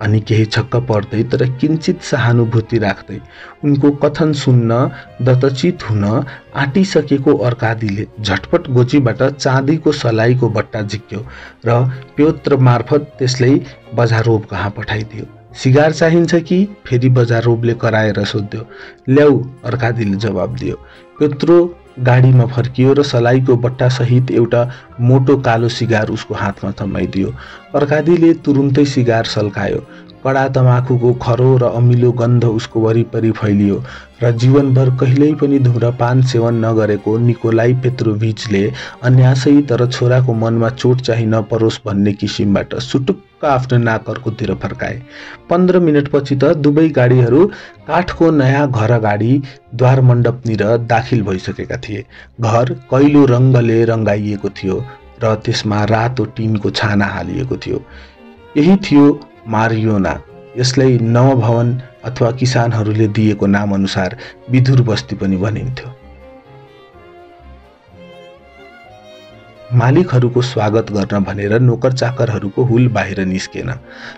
अनि केही छक्क पर्दै तर किञ्चित सहानुभूति राख्दै उनको कथन सुन्न दत्तचित हुन आँटिसकेको अर्कादीले झटपट गोजीबाट चाँदीको सलाइको बट्टा झिक्यो र प्योत्र मार्फत त्यसलाई बजारोब कहाँ पठाइदियो। सिगार चाहिन्छ कि? फेरि बजारोबले कराएर सोध्यो। ल्याऊ, अर्कादीले जवाब दियो। प्योत्रो गाडीमा फर्कियो र सलाइको बट्टा सहित एउटा मोटो कालो सिगार उसको हातमा थमाइदियो। अर्कादीले तुरुन्तै सिगार सल्कायो। कडा तमाखुको खरो र अमिलो गन्ध उसको वरिपरि फैलियो र जीवनभर कहिल्यै पनि धुम्रपान सेवन नगरेको निकोलाई पेत्रोभिचले अन्यासै तर छोराको मनमा चोट चाहिँ नपरोस् भन्ने किसिमबाट सुटुक्क आफ्नो नाक अर्कोतिर फर्काए। 15 मिनटपछि त दुवै गाडीहरू काठको नयाँ घर अगाडि द्वार मण्डपनिर दाखिल भइसकेका थिए। घर कैलो रङ्गले रङ्गाइएको थियो र त्यसमा रातो टिनको छाना हालिएको थियो। यही थियो मारियोना। यसलाई नवभवन अथवा किसानहरूले दिएको नाम अनुसार विधुर बस्ती पनि भनिन्थ्यो। मालिकहरूको स्वागत गर्न भनेर नोकर चाकरहरूको हुल बाहिर निस्केन।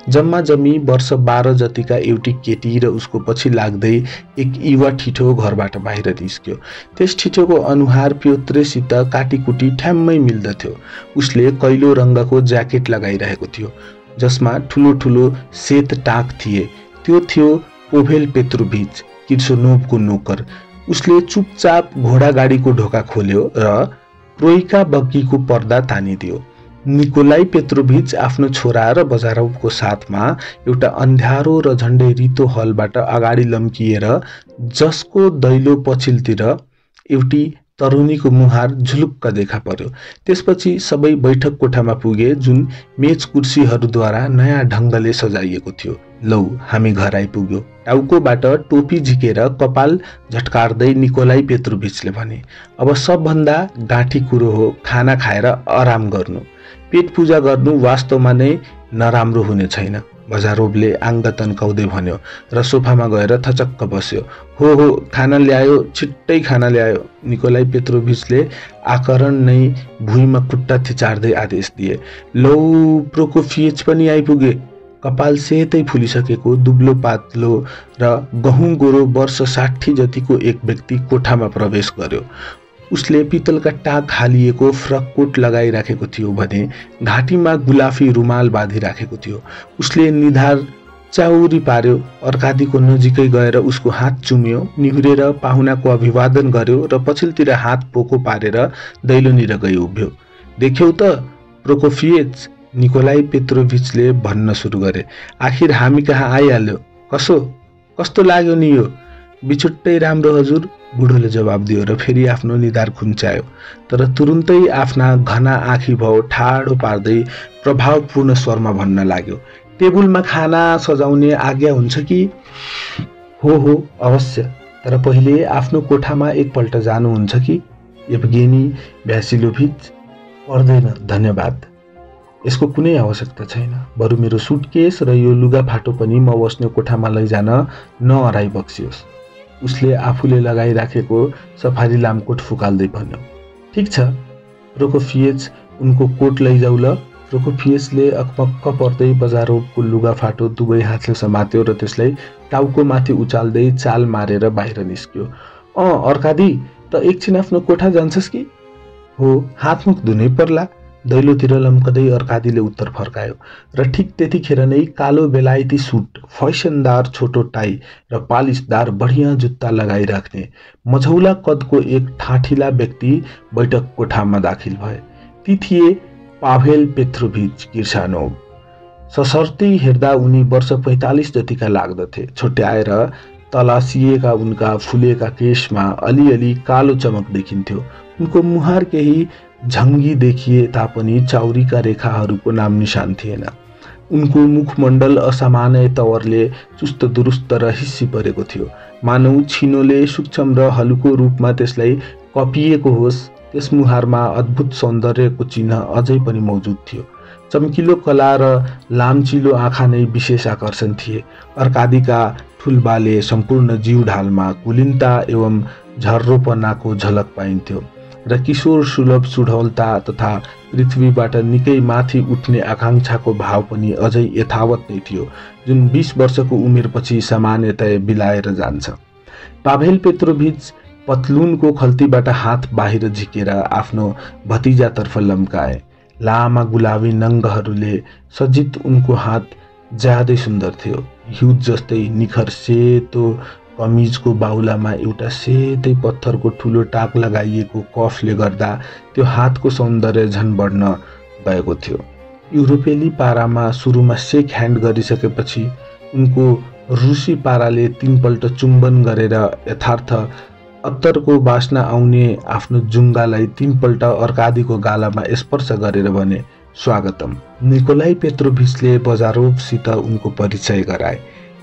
जम्मा जम्मी वर्ष 12 जतिका एउटी केटी र उसको पछि लाग्दै एक युवा ठिठो घरबाट बाहिर निस्क्यो। त्यस ठिठोको अनुहार प्योत्रेसित काटीकुटी ठ्याम्मै मिल्दथ्यो। उसले कैलो रङ्गको ज्याकेट लगाइरहेको थियो जसमा ठुलो ठुलो सेत टाक थिए। त्यो थियो पाभेल पेत्रोभिच किर्सनोभको नोकर। उसले चुपचाप घोडागाडीको ढोका खोल्यो र ट्रोइका बग्गीको पर्दा तानिदियो। निकोलाई पेत्रोभिच आफ्नो छोरा र बजारोभको साथमा एउटा अन्ध्यारो र झण्डै रितो हलबाट अगाडि लम्किएर जसको दैलो पछिल्तिर एउटी तरुणीको मुहार झुलुक्क देखा पर्यो। त्यसपछि सबै बैठक कोठामा पुगे जुन मेच कुर्सीहरूद्वारा नयाँ ढङ्गले सजाइएको थियो। लौ हामी घर आइपुग्यो, टाउकोबाट टोपी झिकेर कपाल झट्कार्दै निकोलाई पेत्रोभिचले भने। अब सबभन्दा गाँठी कुरो हो खाना खाएर आराम गर्नु। पेट पूजा गर्नु वास्तवमा नै नराम्रो हुने छैन, बजारोभले आङ्ग तन्काउँदै भन्यो र सोफामा गएर थचक्क बस्यो। हो खाना ल्यायो, छिट्टै खाना ल्यायो, निकोलाई पेत्रोभिचले आकरण नै भुइँमा खुट्टा थिचार्दै आदेश दिए। लौ प्रोकोफिएच पनि आइपुगे। कपाल सेतै फुलिसकेको दुब्लो पातलो र गहुँ गोरो वर्ष 60 जतिको एक व्यक्ति कोठामा प्रवेश गर्यो। उसले पितलका टाक हालिएको फ्रक कोट लगाइराखेको थियो भने घाँटीमा गुलाफी रुमाल बाँधिराखेको थियो। उसले निधार चाउरी पार्यो, अर्कादीको नजिकै गएर उसको हात चुम्यो, निहुरेर पाहुनाको अभिवादन गर्यो र पछिल्तिर हात पोको पारेर दैलोनिर गई उभियो। देख्यौ त प्रोकोफिएच, निकोलाई पेत्रोभिचले भन्न सुरु गरे। आखिर हामी कहाँ आइहाल्यो। कस्तो लाग्यो नि यो? बिछुट्टै राम्रो हजुर, बुढोले जवाब दियो र फेरि आफ्नो निधार खुम्च्यायो। तर तुरुन्तै आफ्ना घना आँखी भाउ ठाडो पार्दै प्रभावपूर्ण स्वरमा भन्न लाग्यो। टेबुलमा खाना सजाउने आज्ञा हुन्छ कि? हो अवश्य, तर पहिले आफ्नो कोठामा एकपल्ट जानुहुन्छ कि? येभगेनी भ्यासिलोभिच? पर्दैन धन्यवाद, यसको कुनै आवश्यकता छैन। बरु मेरो सुटकेस र यो लुगाफाटो पनि म बस्ने कोठामा लैजान नअराई बक्सियोस्। उसले आफूले लगाइराखेको सफारी लामकोट फुकाल्दै भन्यो। ठिक छ, प्रोकोफिएच उनको कोट लैजाऊ ल। प्रोकोफिएचले अकपक्क पर्दै बजारोभको लुगाफाटो दुवै हातले समात्यो र त्यसलाई टाउकोमाथि उचाल्दै चाल मारेर बाहिर निस्क्यो। अर्कादी, त एकछिन आफ्नो कोठा जान्छस् कि? हो, हातमुख धुनै पर्ला, दैलोतिर लम्कदै अर्कादीले उत्तर फर्कायो। र ठिक त्यतिखेर नै कालो बेलायती सुट, फैसनदार छोटो टाई र पालिसदार बढिया जुत्ता लगाइराख्ने मझौला कदको एक ठाठिला व्यक्ति बैठक कोठामा दाखिल भए। ती थिए पाभेल पेत्रोभिच किर्सानोभ। सशर्ती हेर्दा उनी वर्ष 45 जतिका लाग्दथे। छुट्याएर तलासिएका उनका फुलेका केशमा अलिअलि कालो चमक देखिन्थ्यो। उनको मुहार केही झङ्गी देखिए तापनि चाउरीका रेखाहरूको नाम निशान थिएन। उनको मुखमण्डल असामान्य तवरले चुस्त दुरुस्त र हिस्सी परेको थियो, मानौ छिनोले सूक्ष्म र हलुको रूपमा त्यसलाई कपिएको होस्। त्यस मुहारमा अद्भुत सौन्दर्यको चिन्ह अझै पनि मौजुद थियो। चम्किलो कला र लाम्चिलो आँखा नै विशेष आकर्षण थिए। अर्कादीका ठुलबाले सम्पूर्ण जीव ढालमा कुलीनता एवं झर्रोपनाको झलक पाइन्थ्यो र किशोर सुलभ सुडौलता तथा पृथ्वीबाट निकै माथि उठ्ने आकांक्षाको भाव पनि अझै यथावत नै थियो, जुन 20 वर्षको उमेरपछि सामान्यतया बिलाएर जान्छ। पाभेल पेत्रोभिच पतलुनको खल्तीबाट हात बाहिर झिकेर आफ्नो भतिजातर्फ लम्काए। लामा गुलाबी नङ्गहरूले सज्जित उनको हात ज्यादै सुन्दर थियो। हिउँ जस्तै निखर सेतो कमिजको बाहुलामा एउटा सेतै पत्थरको ठुलो टाक लगाइएको कफले गर्दा त्यो हातको सौन्दर्य झन बढ्न गएको थियो। युरोपेली पारामा सुरुमा सेक ह्यान्ड गरिसकेपछि उनको रुसी पाराले 3 पल्ट चुम्बन गरेर यथार्थ अत्तरको बास्ना आउने आफ्नो जुङ्गालाई 3 पल्ट अर्कादीको गालामा स्पर्श गरेर भने, स्वागतम। निकोलाई पेत्रोभिचले बजारोभसित उनको परिचय गराए।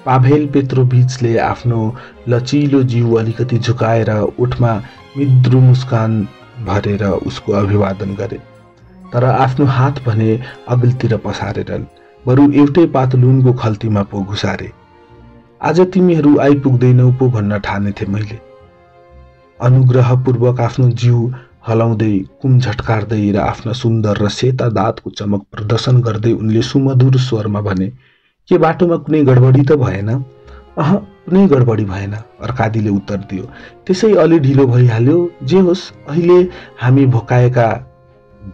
पाभेल पेत्रोभिचले आफ्नो लचिलो जिउ अलिकति झुकाएर ओठमा मिद्रु मुस्कान भरेर उसको अभिवादन गरे, तर आफ्नो हात भने अघिल्तिर पसारेरन्, बरु एउटै पातलुनको खल्तीमा पो घुसारे। आज तिमीहरू आइपुग्दैनौ पो भन्न ठानेथे मैले। अनुग्रहपूर्वक आफ्नो जिउ हलाउँदै कुम झट्कार्दै र आफ्ना सुन्दर र सेता दाँतको चमक प्रदर्शन गर्दै उनले सुमधुर स्वरमा भने, के बाटोमा कुनै गडबडी त भएन? अह, कुनै गडबडी भएन, अर्कादीले उत्तर दियो। त्यसै अलि ढिलो भइहाल्यो। जे होस्, अहिले हामी भोकाएका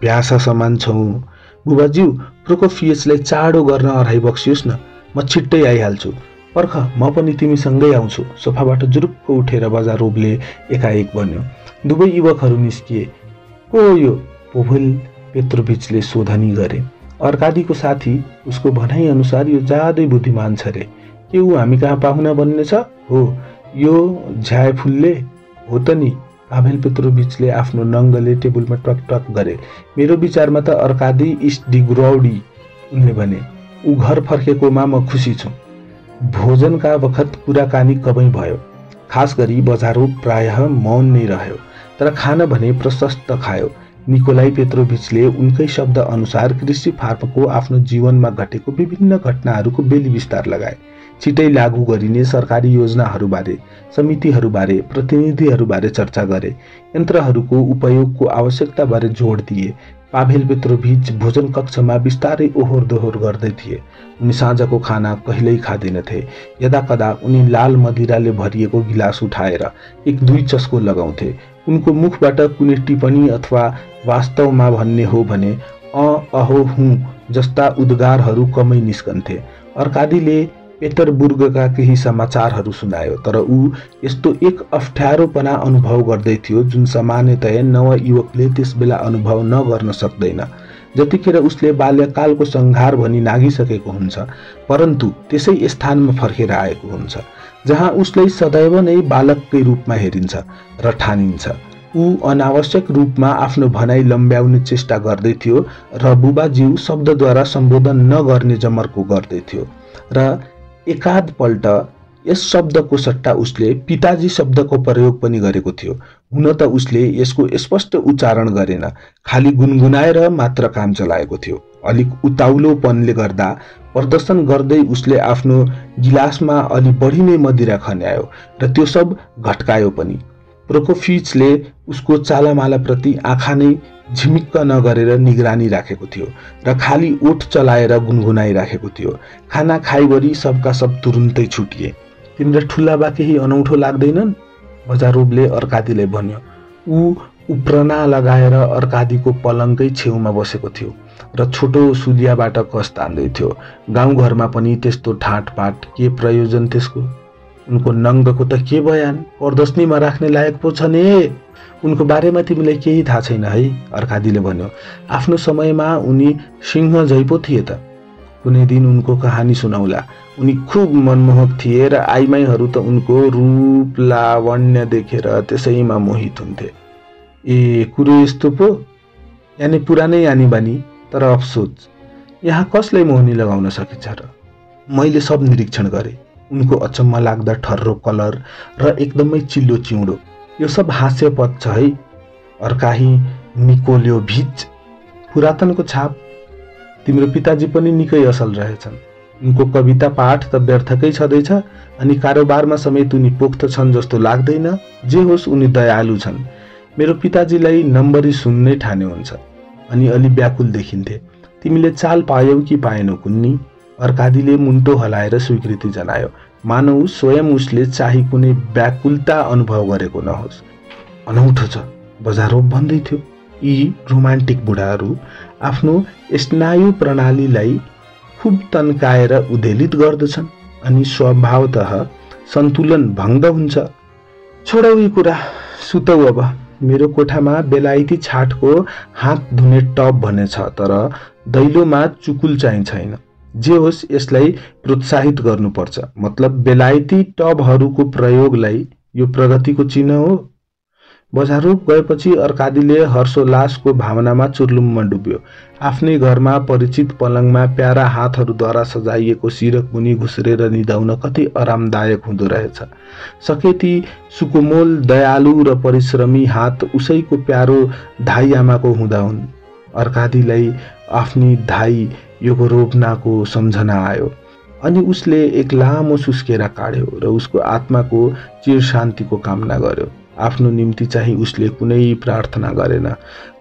भ्यासा समान छौँ। बुबाज्यू, प्रोकोफियसलाई चाँडो गर्न अराइ बक्सियोस् न, म छिट्टै आइहाल्छु। पर्ख, म पनि तिमीसँगै आउँछु। सोफाबाट जुरुक्क उठेर बजारोभले एकाएक भन्यो। दुवै युवकहरू निस्किए। को यो? पोभेल पेत्रोभिचले शोधनी गरे। अर्कादीको साथी। उसको भनाइ अनुसार यो ज्यादै बुद्धिमान छ रे। के ऊ हामी कहाँ पाहुना बन्ने छ? हो। यो झ्याएफुलले? हो त नि। पाभेल पेत्रोभिचले आफ्नो नङ्गले टेबलमा टक टक गरे। मेरो विचारमा त अर्कादी इस डिग्रौडी, उनले भने। ऊ घर फर्केकोमा म खुसी छु। भोजनका बखत कुराकानी कमै भयो। खास गरी बजारो प्रायः मौन नै रह्यो, तर खान भने प्रशस्त खायो। निकोलाई पेत्रोभिचले उनकै शब्द अनुसार कृषि फार्मको आफ्नो जीवनमा घटेको विभिन्न घटनाहरूको बेली विस्तार लगाए। छिटै लागू गरिने सरकारी योजनाहरूबारे, समितिहरूबारे, प्रतिनिधिहरूबारे चर्चा गरे। यन्त्रहरूको उपयोगको आवश्यकताबारे जोड दिए। पाभेल पेत्रोभिच भोजन कक्षमा बिस्तारै ओहोर दोहोर गर्दै थिए। उनी साँझको खाना कहिल्यै खाँदैनथे। यदाकदा उनी लाल मदिराले भरिएको गिलास उठाएर एक दुई चस्को लगाउँथे। उनको मुखबाट कुनै टिप्पणी अथवा वास्तवमा भन्ने हो भने अहो हुँ जस्ता उद्गारहरू कमै निस्कन्थे। अर्कादीले पेटरबुर्गका केही समाचारहरू सुनायो, तर ऊ यस्तो एक अप्ठ्यारोपना अनुभव गर्दै थियो जुन सामान्यतया नवयुवकले त्यसबेला अनुभव नगर्न सक्दैन। जतिखेर उसले बाल्यकालको सङ्घार भनी नागिसकेको हुन्छ, परन्तु त्यसै स्थानमा फर्केर आएको हुन्छ जहाँ उसलाई सदैव नै बालककै रूपमा हेरिन्छ र ठानिन्छ। ऊ अनावश्यक रूपमा आफ्नो भनाइ लम्ब्याउने चेष्टा गर्दै थियो र बुबाज्यू शब्दद्वारा सम्बोधन नगर्ने जमर्को गर्दै थियो र एकाध पल्ट यस शब्दको सट्टा उसले पिताजी शब्दको प्रयोग पनि गरेको थियो। हुन त उसले यसको स्पष्ट उच्चारण गरेन, खालि गुनगुनाएर मात्र काम चलाएको थियो। अलिक उताउलोपनले गर्दा प्रदर्शन गर्दै उसले आफ्नो गिलासमा अलि बढी नै मदिरा खन्यायो र त्यो सब घट्कायो पनि। प्रोकोफिचले उसको चालामालाप्रति आँखा नै झिमिक्क नगरेर निगरानी राखेको थियो र खालि ओठ चलाएर गुनगुनाइराखेको थियो। खाना खाइवरी सबका सब तुरुन्तै छुटिए। तिम्रो ठुला बा केही अनौठो लाग्दैनन्? बजारोभले अर्कादीलाई भन्यो। ऊ उप्रना लगाएर अर्कादीको पलङकै छेउमा बसेको थियो र छोटो सुलियाबाट कस तान्दै थियो। गाउँघरमा पनि त्यस्तो ठाँटपाट, के प्रयोजन त्यसको? उनको नङ्गको त के बयान, प्रदर्शनीमा राख्ने लायक पो छ नि। उनको बारेमा तिमीलाई केही थाहा छैन है, अर्कादीले भन्यो। आफ्नो समयमा उनी सिंह झै पो थिए त। कुनै दिन उनको कहानी सुनाउला। उनी खुब मनमोहक थिए र आइमाईहरू त उनको रूप लावण्य देखेर त्यसैमा मोहित हुन्थे। ए, कुरो यस्तो पो? यानि पुरानै आनी बानी, तर अफसोच यहाँ कसलाई मोहनी लगाउन सकिन्छ र? मैले सब निरीक्षण गरेँ। उनको अचम्म लाग्दा ठर्रो कलर र एकदमै चिल्लो चिउँडो, यो सब हास्यपद छ है। अर्काही निकोल्योभिच, पुरातनको छाप। तिम्रो पिताजी पनि निकै असल रहेछन्। उनको कविता पाठ त व्यर्थकै छँदैछ, अनि कारोबारमा समेत उनी पोख्त छन् जस्तो लाग्दैन। जे होस्, उनी दयालु छन्। मेरो पिताजीलाई नम्बरी सुन्नै ठाने हुन्छ, अनि अलि व्याकुल देखिन्थे। तिमीले चाल पायौ कि पाएनौ कुन्नी? अर्कादीले मुन्टो हलाएर स्वीकृति जनायो, मानौ स्वयं उसले चाहिँ कुनै व्याकुलता अनुभव गरेको नहोस्। अनौठो छ, बजारोभ भन्दै थियो। यी रोमान्टिक बुढाहरू आफ्नो स्नायु प्रणालीलाई खुब तन्काएर उद्वेलित गर्दछन् अनि स्वभावतः सन्तुलन भङ्ग हुन्छ। छोडौ यी कुरा, सुतौ अब। मेरो कोठामा बेलायती छाटको हात धुने टब भने छ, तर दैलोमा चुकुल चाहिँ छैन। जे होस्, यसलाई प्रोत्साहित गर्नुपर्छ। मतलब बेलायती टबहरूको प्रयोगलाई यो प्रगतिको चिन्ह हो। बजारोभ गएपछि अर्कादीले हर्षोल्लासको भावनामा चुर्लुम्म डुब्यो। आफ्नै घरमा परिचित पलङमा प्यारा हातहरूद्वारा सजाइएको सिरक मुनि घुस्रेर निदाउन कति आरामदायक हुँदो रहेछ। सके ती सुकोमल, दयालु र परिश्रमी हात उसैको प्यारो धाई आमाको हुँदा हुन्। अर्कादीलाई आफ्नी धाई योगरोभनाको सम्झना आयो, अनि उसले एक लामो सुस्केरा काढ्यो र उसको आत्माको चिर शान्तिको कामना गर्यो। आफ्नो निम्ति चाहिँ उसले कुनै प्रार्थना गरेन।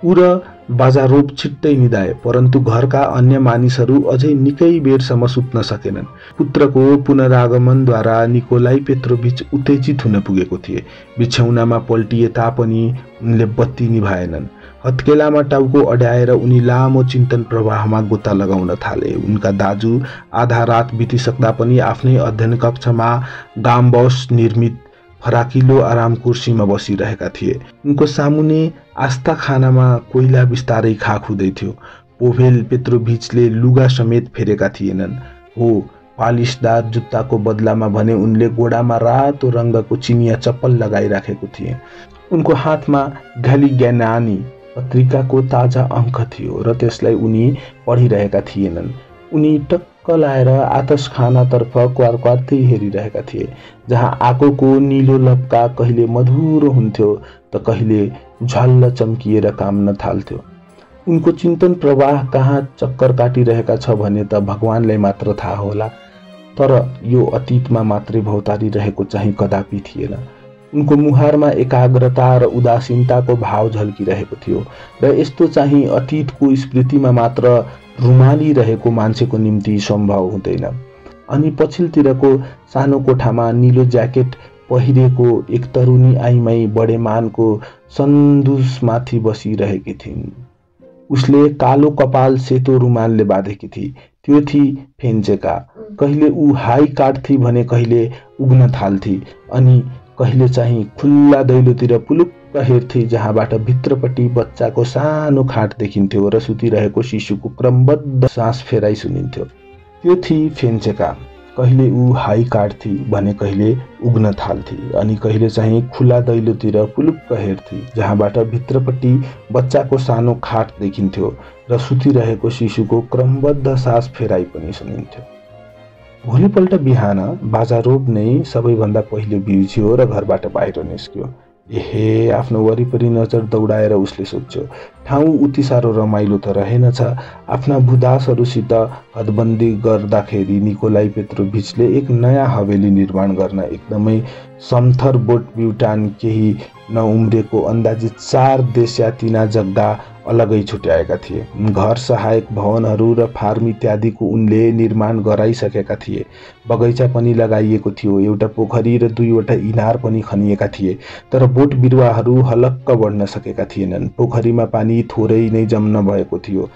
ऊ र बाजारोभ छिट्टै निदाए, परन्तु घरका अन्य मानिसहरू अझै निकै बेरसम्म सुत्न सकेनन्। पुत्रको पुनरागमनद्वारा निकोलाई पेत्रोभिच उत्तेजित हुन पुगेको थिए। बिछौनामा पल्टिए तापनि उनले बत्ती निभाएनन्। हत्केलामा टाउको अड्याएर उनी लामो चिन्तन प्रवाहमा गोता लगाउन थाले। उनका दाजु आधा रात बितिसक्दा पनि आफ्नै अध्ययन कक्षमा गामबस निर्मित फराकिलो आराम कुर्सीमा बसिरहेका थिए। उनको सामुने आस्था खानामा कोइला बिस्तारै खाक हुँदै थियो। पोभेल पेत्रोभिचले लुगा समेत फेरेका थिएनन्। हो, पालिसदार जुत्ताको बदलामा भने उनले गोडामा रातो रङ्गको चिनिया चप्पल लगाइराखेको थिए। उनको हातमा घलिग्यानानी पत्रिकाको ताजा अङ्क थियो र त्यसलाई उनी पढिरहेका थिएनन्। उनी टक्क लाएर आतस खानातर्फ क्वार्क्वार्दै हेरिरहेका थिए, जहाँ आगोको निलो लपका कहिले मधुरो हुन्थ्यो त कहिले झल्ल चम्किएर काम्न थाल्थ्यो। उनको चिन्तन प्रवाह कहाँ चक्कर काटिरहेका छ भने त भगवानलाई मात्र थाहा होला, तर यो अतीतमा मात्रै भौतारी रहेको चाहिँ कदापि थिएन। उनको मुहारमा एकाग्रता र उदासीनताको भाव झल्किरहेको थियो र यस्तो चाहिँ अतीतको स्मृतिमा मात्र रुमाली रहेको मान्छेको निम्ति सम्भव हुँदैन। अनि पछिल्लोतिरको सानो कोठामा निलो ज्याकेट पहिरेको एक तरुणी आइमाई बडेमानको सन्दुसमाथि बसिरहेकी थिइन्। उसले कालो कपाल सेतो रुमालले बाँधेकी थिए। त्यो थी फेन्चेका। कहिले ऊ हाई काट्थी भने कहिले उग्न थाल्थी, अनि कहिले चाहिँ खुल्ला दैलोतिर पुलुक्क हेर्थे, जहाँबाट भित्रपट्टि बच्चाको सानो खाट देखिन्थ्यो र सुतिरहेको शिशुको क्रमबद्ध सास फेराइ सुनिन्थ्यो। त्यो थी फेन्चेका। कहिले ऊ हाई काट्थी भने कहिले उग्न थाल्थी, अनि कहिले चाहिँ खुला दैलोतिर पुलुक्क हेर्थे, जहाँबाट भित्रपट्टि बच्चाको सानो खाट देखिन्थ्यो र सुतिरहेको शिशुको क्रमबद्ध सास फेराइ पनि सुनिन्थ्यो। भोलिपल्ट बिहान बाजारोभ नै सबैभन्दा पहिले बिउज्यो र घरबाट बाहिर निस्क्यो। एहे, आफ्नो वरिपरि नजर दौडाएर उसले सोच्यो, ठाउँ उति साह्रो रमाइलो त रहेनछ। आफ्ना भूदासहरूसित हदबन्दी गर्दाखेरि निकोलाई पेत्रोभिचले एक नयाँ हवेली निर्माण गर्न एकदमै समथर बोट ब्युटान केही नउम्रेको अन्दाजित 4 देश्या तिना जग्गा अलगै छुट्याएका थिए। घर, सहायक भवनहरू र फार्म इत्यादिको उनले निर्माण गराइसकेका थिए। बगैँचा पनि लगाइएको थियो। एउटा पोखरी र 2वटा इनार पनि खनिएका थिए, तर बोट बिरुवाहरू हलक्क बढ्न सकेका थिएनन्। पोखरीमा पानी थोरै नै जम्न भएको थियो।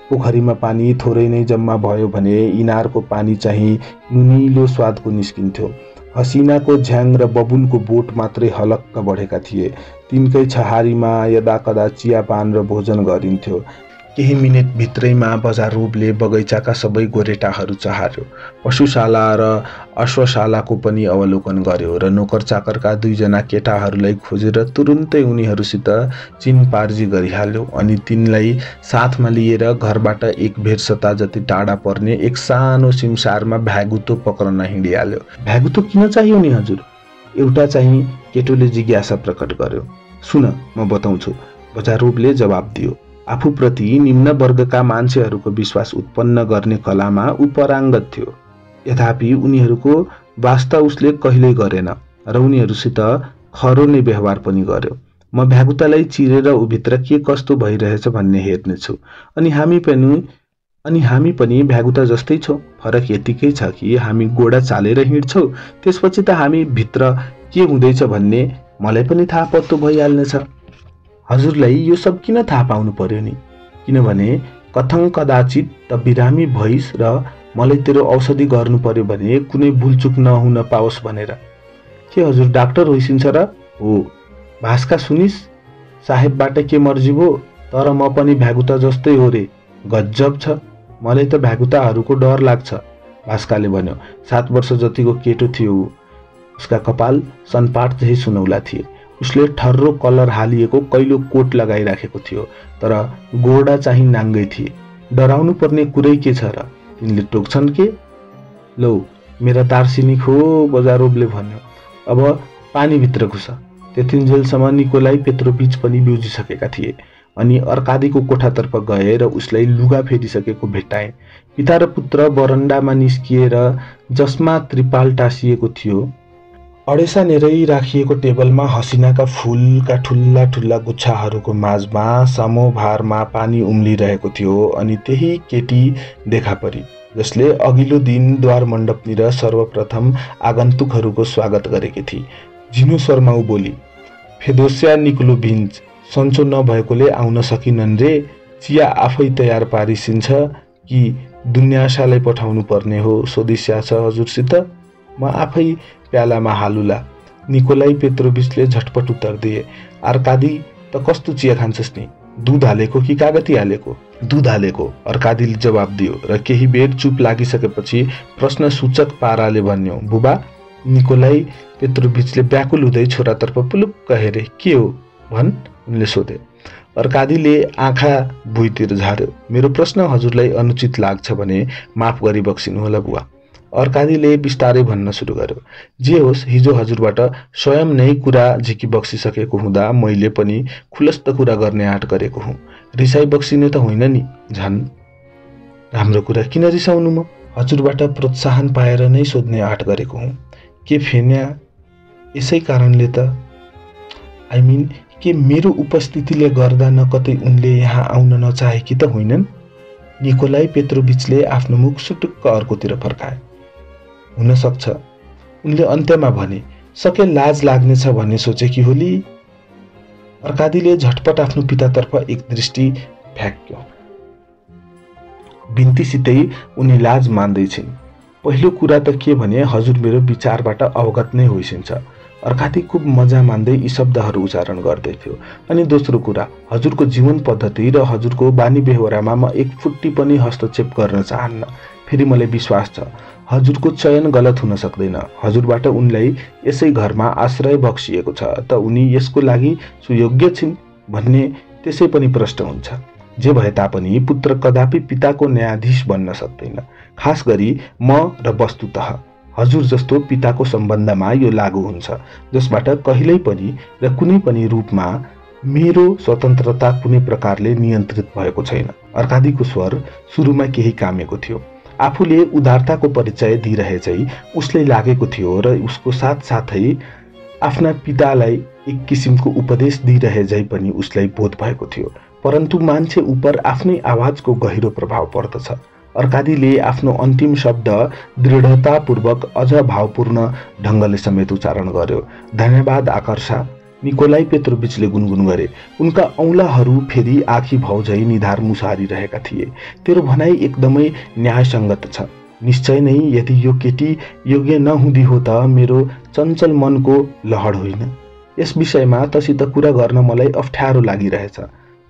पोखरीमा पानी थोरै नै जम्मा भयो भने इनारको पानी चाहिँ नुनिलो स्वादको निस्किन्थ्यो। हसिनाको झ्याङ र बबुलको बोट मात्रै हलक्क बढेका थिए। तिनकै छहारीमा यदाकदा चियापान र भोजन गरिन्थ्यो। केही मिनेट भित्रैमा बाजारोभले बगैँचाका सबै गोरेटाहरू चहार्यो। पशुशाला र अश्वशालाको पनि अवलोकन गर्यो र नोकर चाकरका 2 जना केटाहरूलाई खोजेर तुरुन्तै उनीहरूसित चिनपार्जी गरिहाल्यो। अनि तिनलाई साथमा लिएर घरबाट 1 भेरसता जति टाढा पर्ने एक सानो सिमसारमा भ्यागुतो पक्रन हिँडिहाल्यो। भ्यागुतो किन चाहियो नि हजुर? एउटा चाहिँ केटोले जिज्ञासा प्रकट गर्यो। सुन, म बताउँछु, बाजारोभले जवाब दियो। आफूप्रति निम्न वर्गका मान्छेहरूको विश्वास उत्पन्न गर्ने कलामा ऊ पराङ्गत थियो। यद्यपि उनीहरूको वास्ता उसले कहिल्यै गरेन र उनीहरूसित खरो नै व्यवहार पनि गर्यो। म भ्यागुतालाई चिरेर ऊभित्र के कस्तो भइरहेछ भन्ने हेर्नेछु, अनि हामी पनि भ्यागुता जस्तै छौँ। फरक यतिकै छ कि हामी गोडा चालेर हिँड्छौँ, त्यसपछि त हामी भित्र के हुँदैछ भन्ने मलाई पनि थाहा पत्तो भइहाल्नेछ। हजुरलाई यो सब किन थाहा पाउनु पर्यो नि? किनभने कथं कदाचित त बिरामी भइस र मलाई तेरो औषधि गर्नु पर्यो भने कुनै भुलचुक नहुन पाओस् भनेर। के हजुर डाक्टर होइसिन्छ र? हो। भाषका सुनिस? साहेबबाट के मर्जी भो, तर म पनि भ्यागुता जस्तै हो रे। गज्जब छ, मलाई त भ्यागुताहरूको डर लाग्छ, भास्काले भन्यो। 7 वर्ष जतिको केटो थियो ऊ। उसका कपाल सनपाट झै सुनौला थिए। उसले ठर्रो कलर हालिएको कैलो कोट लगाइराखेको थियो, तर गोडा चाहिँ नाङ्गै थिए। डराउनु पर्ने कुरै के छ र? तिनले टोक्छन् के? लौ, मेरा दार्शनिक हो, बाजारोभले भन्यो। अब पानीभित्र घुस। त्यतिन्जेलसम्म निकोलाई पेत्रोभिच पनि बिउजिसकेका थिए। अनि अर्कादीको कोठातर्फ गए र उसलाई लुगा फेरिसकेको भेट्टाए। पिता र पुत्र बरन्डामा निस्किएर जसमा त्रिपाल टाँसिएको थियो अडेसानेरै राखिएको टेबलमा हसिनाका फूलका ठुल्ला ठुल्ला गुच्छाहरूको माझमा सामोभारमा पानी उम्लिरहेको थियो। अनि त्यही केटी देखा परी जसले अघिल्लो दिन द्वार मण्डपतिर सर्वप्रथम आगन्तुकहरूको स्वागत गरेकी थिए। झिनो स्वरमा ऊ बोली, फेदोस्या निक्लो भिन्च, सन्चो नभएकोले आउन सकिनन् रे। चिया आफै तयार पारिसिन्छ कि दुन्यासालाई पठाउनु पर्ने हो? सोधिस्या छ हजुरसित। म आफै प्यालामा हालुला। निकोलाई पेत्रोभिचले झटपट उत्तर दिए। अर्कादी त कस्तो चिया खान्छस् नि? दूध हालेको कि कागती हालेको? दूध हालेको, अर्कादीले जवाब दियो र केही बेर चुप लागिसकेपछि प्रश्नसूचक पाराले भन्यो, बुबा? निकोलाई पेत्रोभिचले व्याकुल हुँदै छोरातर्फ पुलुक्क हेरे। के हो भन्, उनले सोधे। अर्कादीले आँखा भुइँतिर झार्यो। मेरो प्रश्न हजुरलाई अनुचित लाग्छ भने माफ गरी बक्सिनुहोला बुवा। अर्कादीले बिस्तारै भन्न सुरु गर्यो। जे होस्, हिजो हजुरबाट स्वयं नै कुरा झिकी बक्सिसकेको हुँदा मैले पनि खुलस्त कुरा गर्ने आँट गरेको हुँ। रिसाई बक्सिने त होइन नि? झन् राम्रो कुरा, किन रिसाउनु? म हजुरबाट प्रोत्साहन पाएर नै सोध्ने आँट गरेको हुँ। के फेन्या? यसै कारणले त आई मिन, के मेरो उपस्थितिले गर्दा न कतै उनले यहाँ आउन नचाहेकी त होइनन्? निकोलाई पेत्रोभिचले आफ्नो मुख सुटुक्क अर्कोतिर फर्काए। हुन सक्छ, उनले अन्त्यमा भने। सके लाज लाग्नेछ भन्ने सोचेकी होली। अर्कादीले झटपट आफ्नो पितातर्फ एक दृष्टि फ्याँक्यो। बिन्तीसितै उनी लाज मान्दैछिन्। पहिलो कुरा त के भने हजुर मेरो विचारबाट अवगत नै होइसिन्छ। अर्कादी खूब मजा मान्दै यी शब्दहरू उच्चारण गर्दै थियो। अनि दोस्रो कुरा, हजुरको जीवन पद्धति र हजुरको बानी बेहोरामा म एक फुट्टी पनि हस्तक्षेप गर्न चाहन्न। फेरि मलाई विश्वास छ हजुरको चयन गलत हुन सक्दैन। हजुरबाट उनलाई यसै घरमा आश्रय बक्सिएको छ त उनी यसको लागि सुयोग्य छिन् भन्ने त्यसै पनि प्रश्न हुन्छ। जे भए तापनि पुत्र कदापि पिताको न्यायाधीश बन्न सक्दैन, खास गरी म र वस्तुतः हजुर जस्तो पिताको सम्बन्धमा यो लागू हुन्छ, जसबाट कहिल्यै पनि र कुनै पनि रूपमा मेरो स्वतन्त्रता कुनै प्रकारले नियन्त्रित भएको छैन। अर्कादीको स्वर सुरुमा केही कामेको थियो। आफूले उदारताको परिचय दिइरहेछै उसले लागेको थियो र उसको साथसाथै आफ्ना पितालाई एक किसिमको उपदेश दिइरहे झै पनि उसलाई बोध भएको थियो। परन्तु मान्छे उपर आफ्नै आवाजको गहिरो प्रभाव पर्दछ। अर्कादीले आफ्नो अन्तिम शब्द दृढतापूर्वक अझ भावपूर्ण ढङ्गले समेत उच्चारण गर्यो। धन्यवाद आकर्षा, निकोलाई पेत्रोभिचले गुनगुन गरे। उनका औँलाहरू फेरि आँखी भाउझै निधार मुसारिरहेका थिए। तेरो भनाइ एकदमै न्यायसङ्गत छ। निश्चय नै यदि यो केटी योग्य नहुँदी हो त मेरो चञ्चल मनको लहड होइन। यस विषयमा तसित कुरा गर्न मलाई अप्ठ्यारो लागिरहेछ।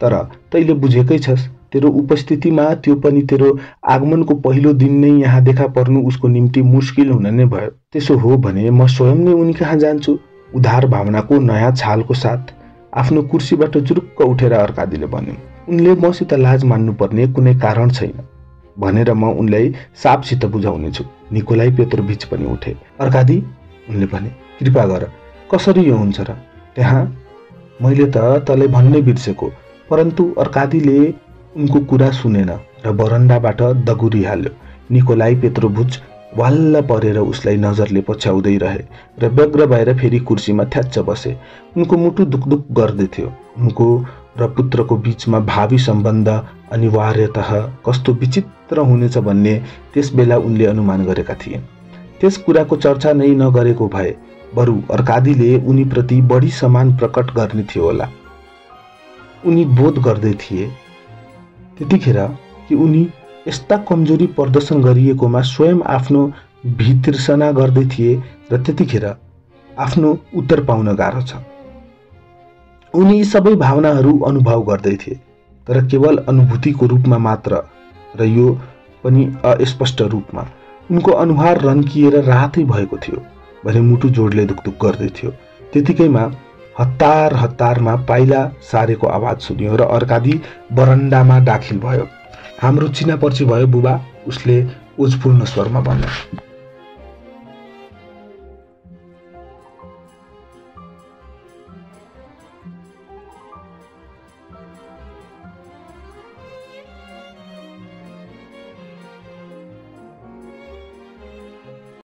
तर तैले बुझेकै छस्, तेरो उपस्थितिमा, त्यो पनि तेरो आगमनको पहिलो दिन नै यहाँ देखा पर्नु उसको निम्ति मुस्किल हुन नै भयो। त्यसो हो भने म स्वयं नै उनी कहाँ जान्छु। उदार भावनाको नयाँ छालको साथ आफ्नो कुर्सीबाट जुरुक्क उठेर अर्कादीले भन्यो। उनले मसित लाज मान्नुपर्ने कुनै कारण छैन भनेर म उनलाई सापसित बुझाउनेछु। निकोलाई पेत्रोभिच पनि उठे। अर्कादी, उनले भने, कृपा गर, कसरी यो हुन्छ र? त्यहाँ मैले त तँलाई भन्नै बिर्सेको। परन्तु अर्कादीले उनको कुरा सुनेन र बरन्डाबाट दगुरिहाल्यो। निकोलाई पेत्रोभिच वाल्ल परेर उसलाई नजरले पछ्याउँदै रहे र व्यग्र भएर फेरि कुर्सीमा थ्याच्च बसे। उनको मुटु दुखदुख गर्दै थियो। उनको र पुत्रको बीचमा भावी सम्बन्ध अनिवार्यतः कस्तो विचित्र हुनेछ भन्ने त्यस बेला उनले अनुमान गरेका थिए। त्यस कुराको चर्चा नै नगरेको भए बरु अर्कादीले उनीप्रति बढी सम्मान प्रकट गर्ने थियो होला। उनी बोध गर्दै थिए त्यतिखेर कि उनी यस्ता कमजोरी प्रदर्शन गरिएकोमा स्वयं आफ्नो भितृसना गर्दै थिए र त्यतिखेर आफ्नो उत्तर पाउन गाह्रो छ। उनी यी सबै भावनाहरू अनुभव गर्दै थिए, तर केवल अनुभूतिको रूपमा मात्र, र यो पनि अस्पष्ट रूपमा। उनको अनुहार रन्किएर रातै भएको थियो भने मुटु जोडले दुखदुख गर्दै थियो। त्यतिकैमा हतार हतारमा पाइला सारेको आवाज सुनियो र अर्कादी बरन्डामा दाखिल भयो। हाम्रो चिनापर्ची भयो बुबा, उसले ओजपूर्ण स्वरमा भन्यो।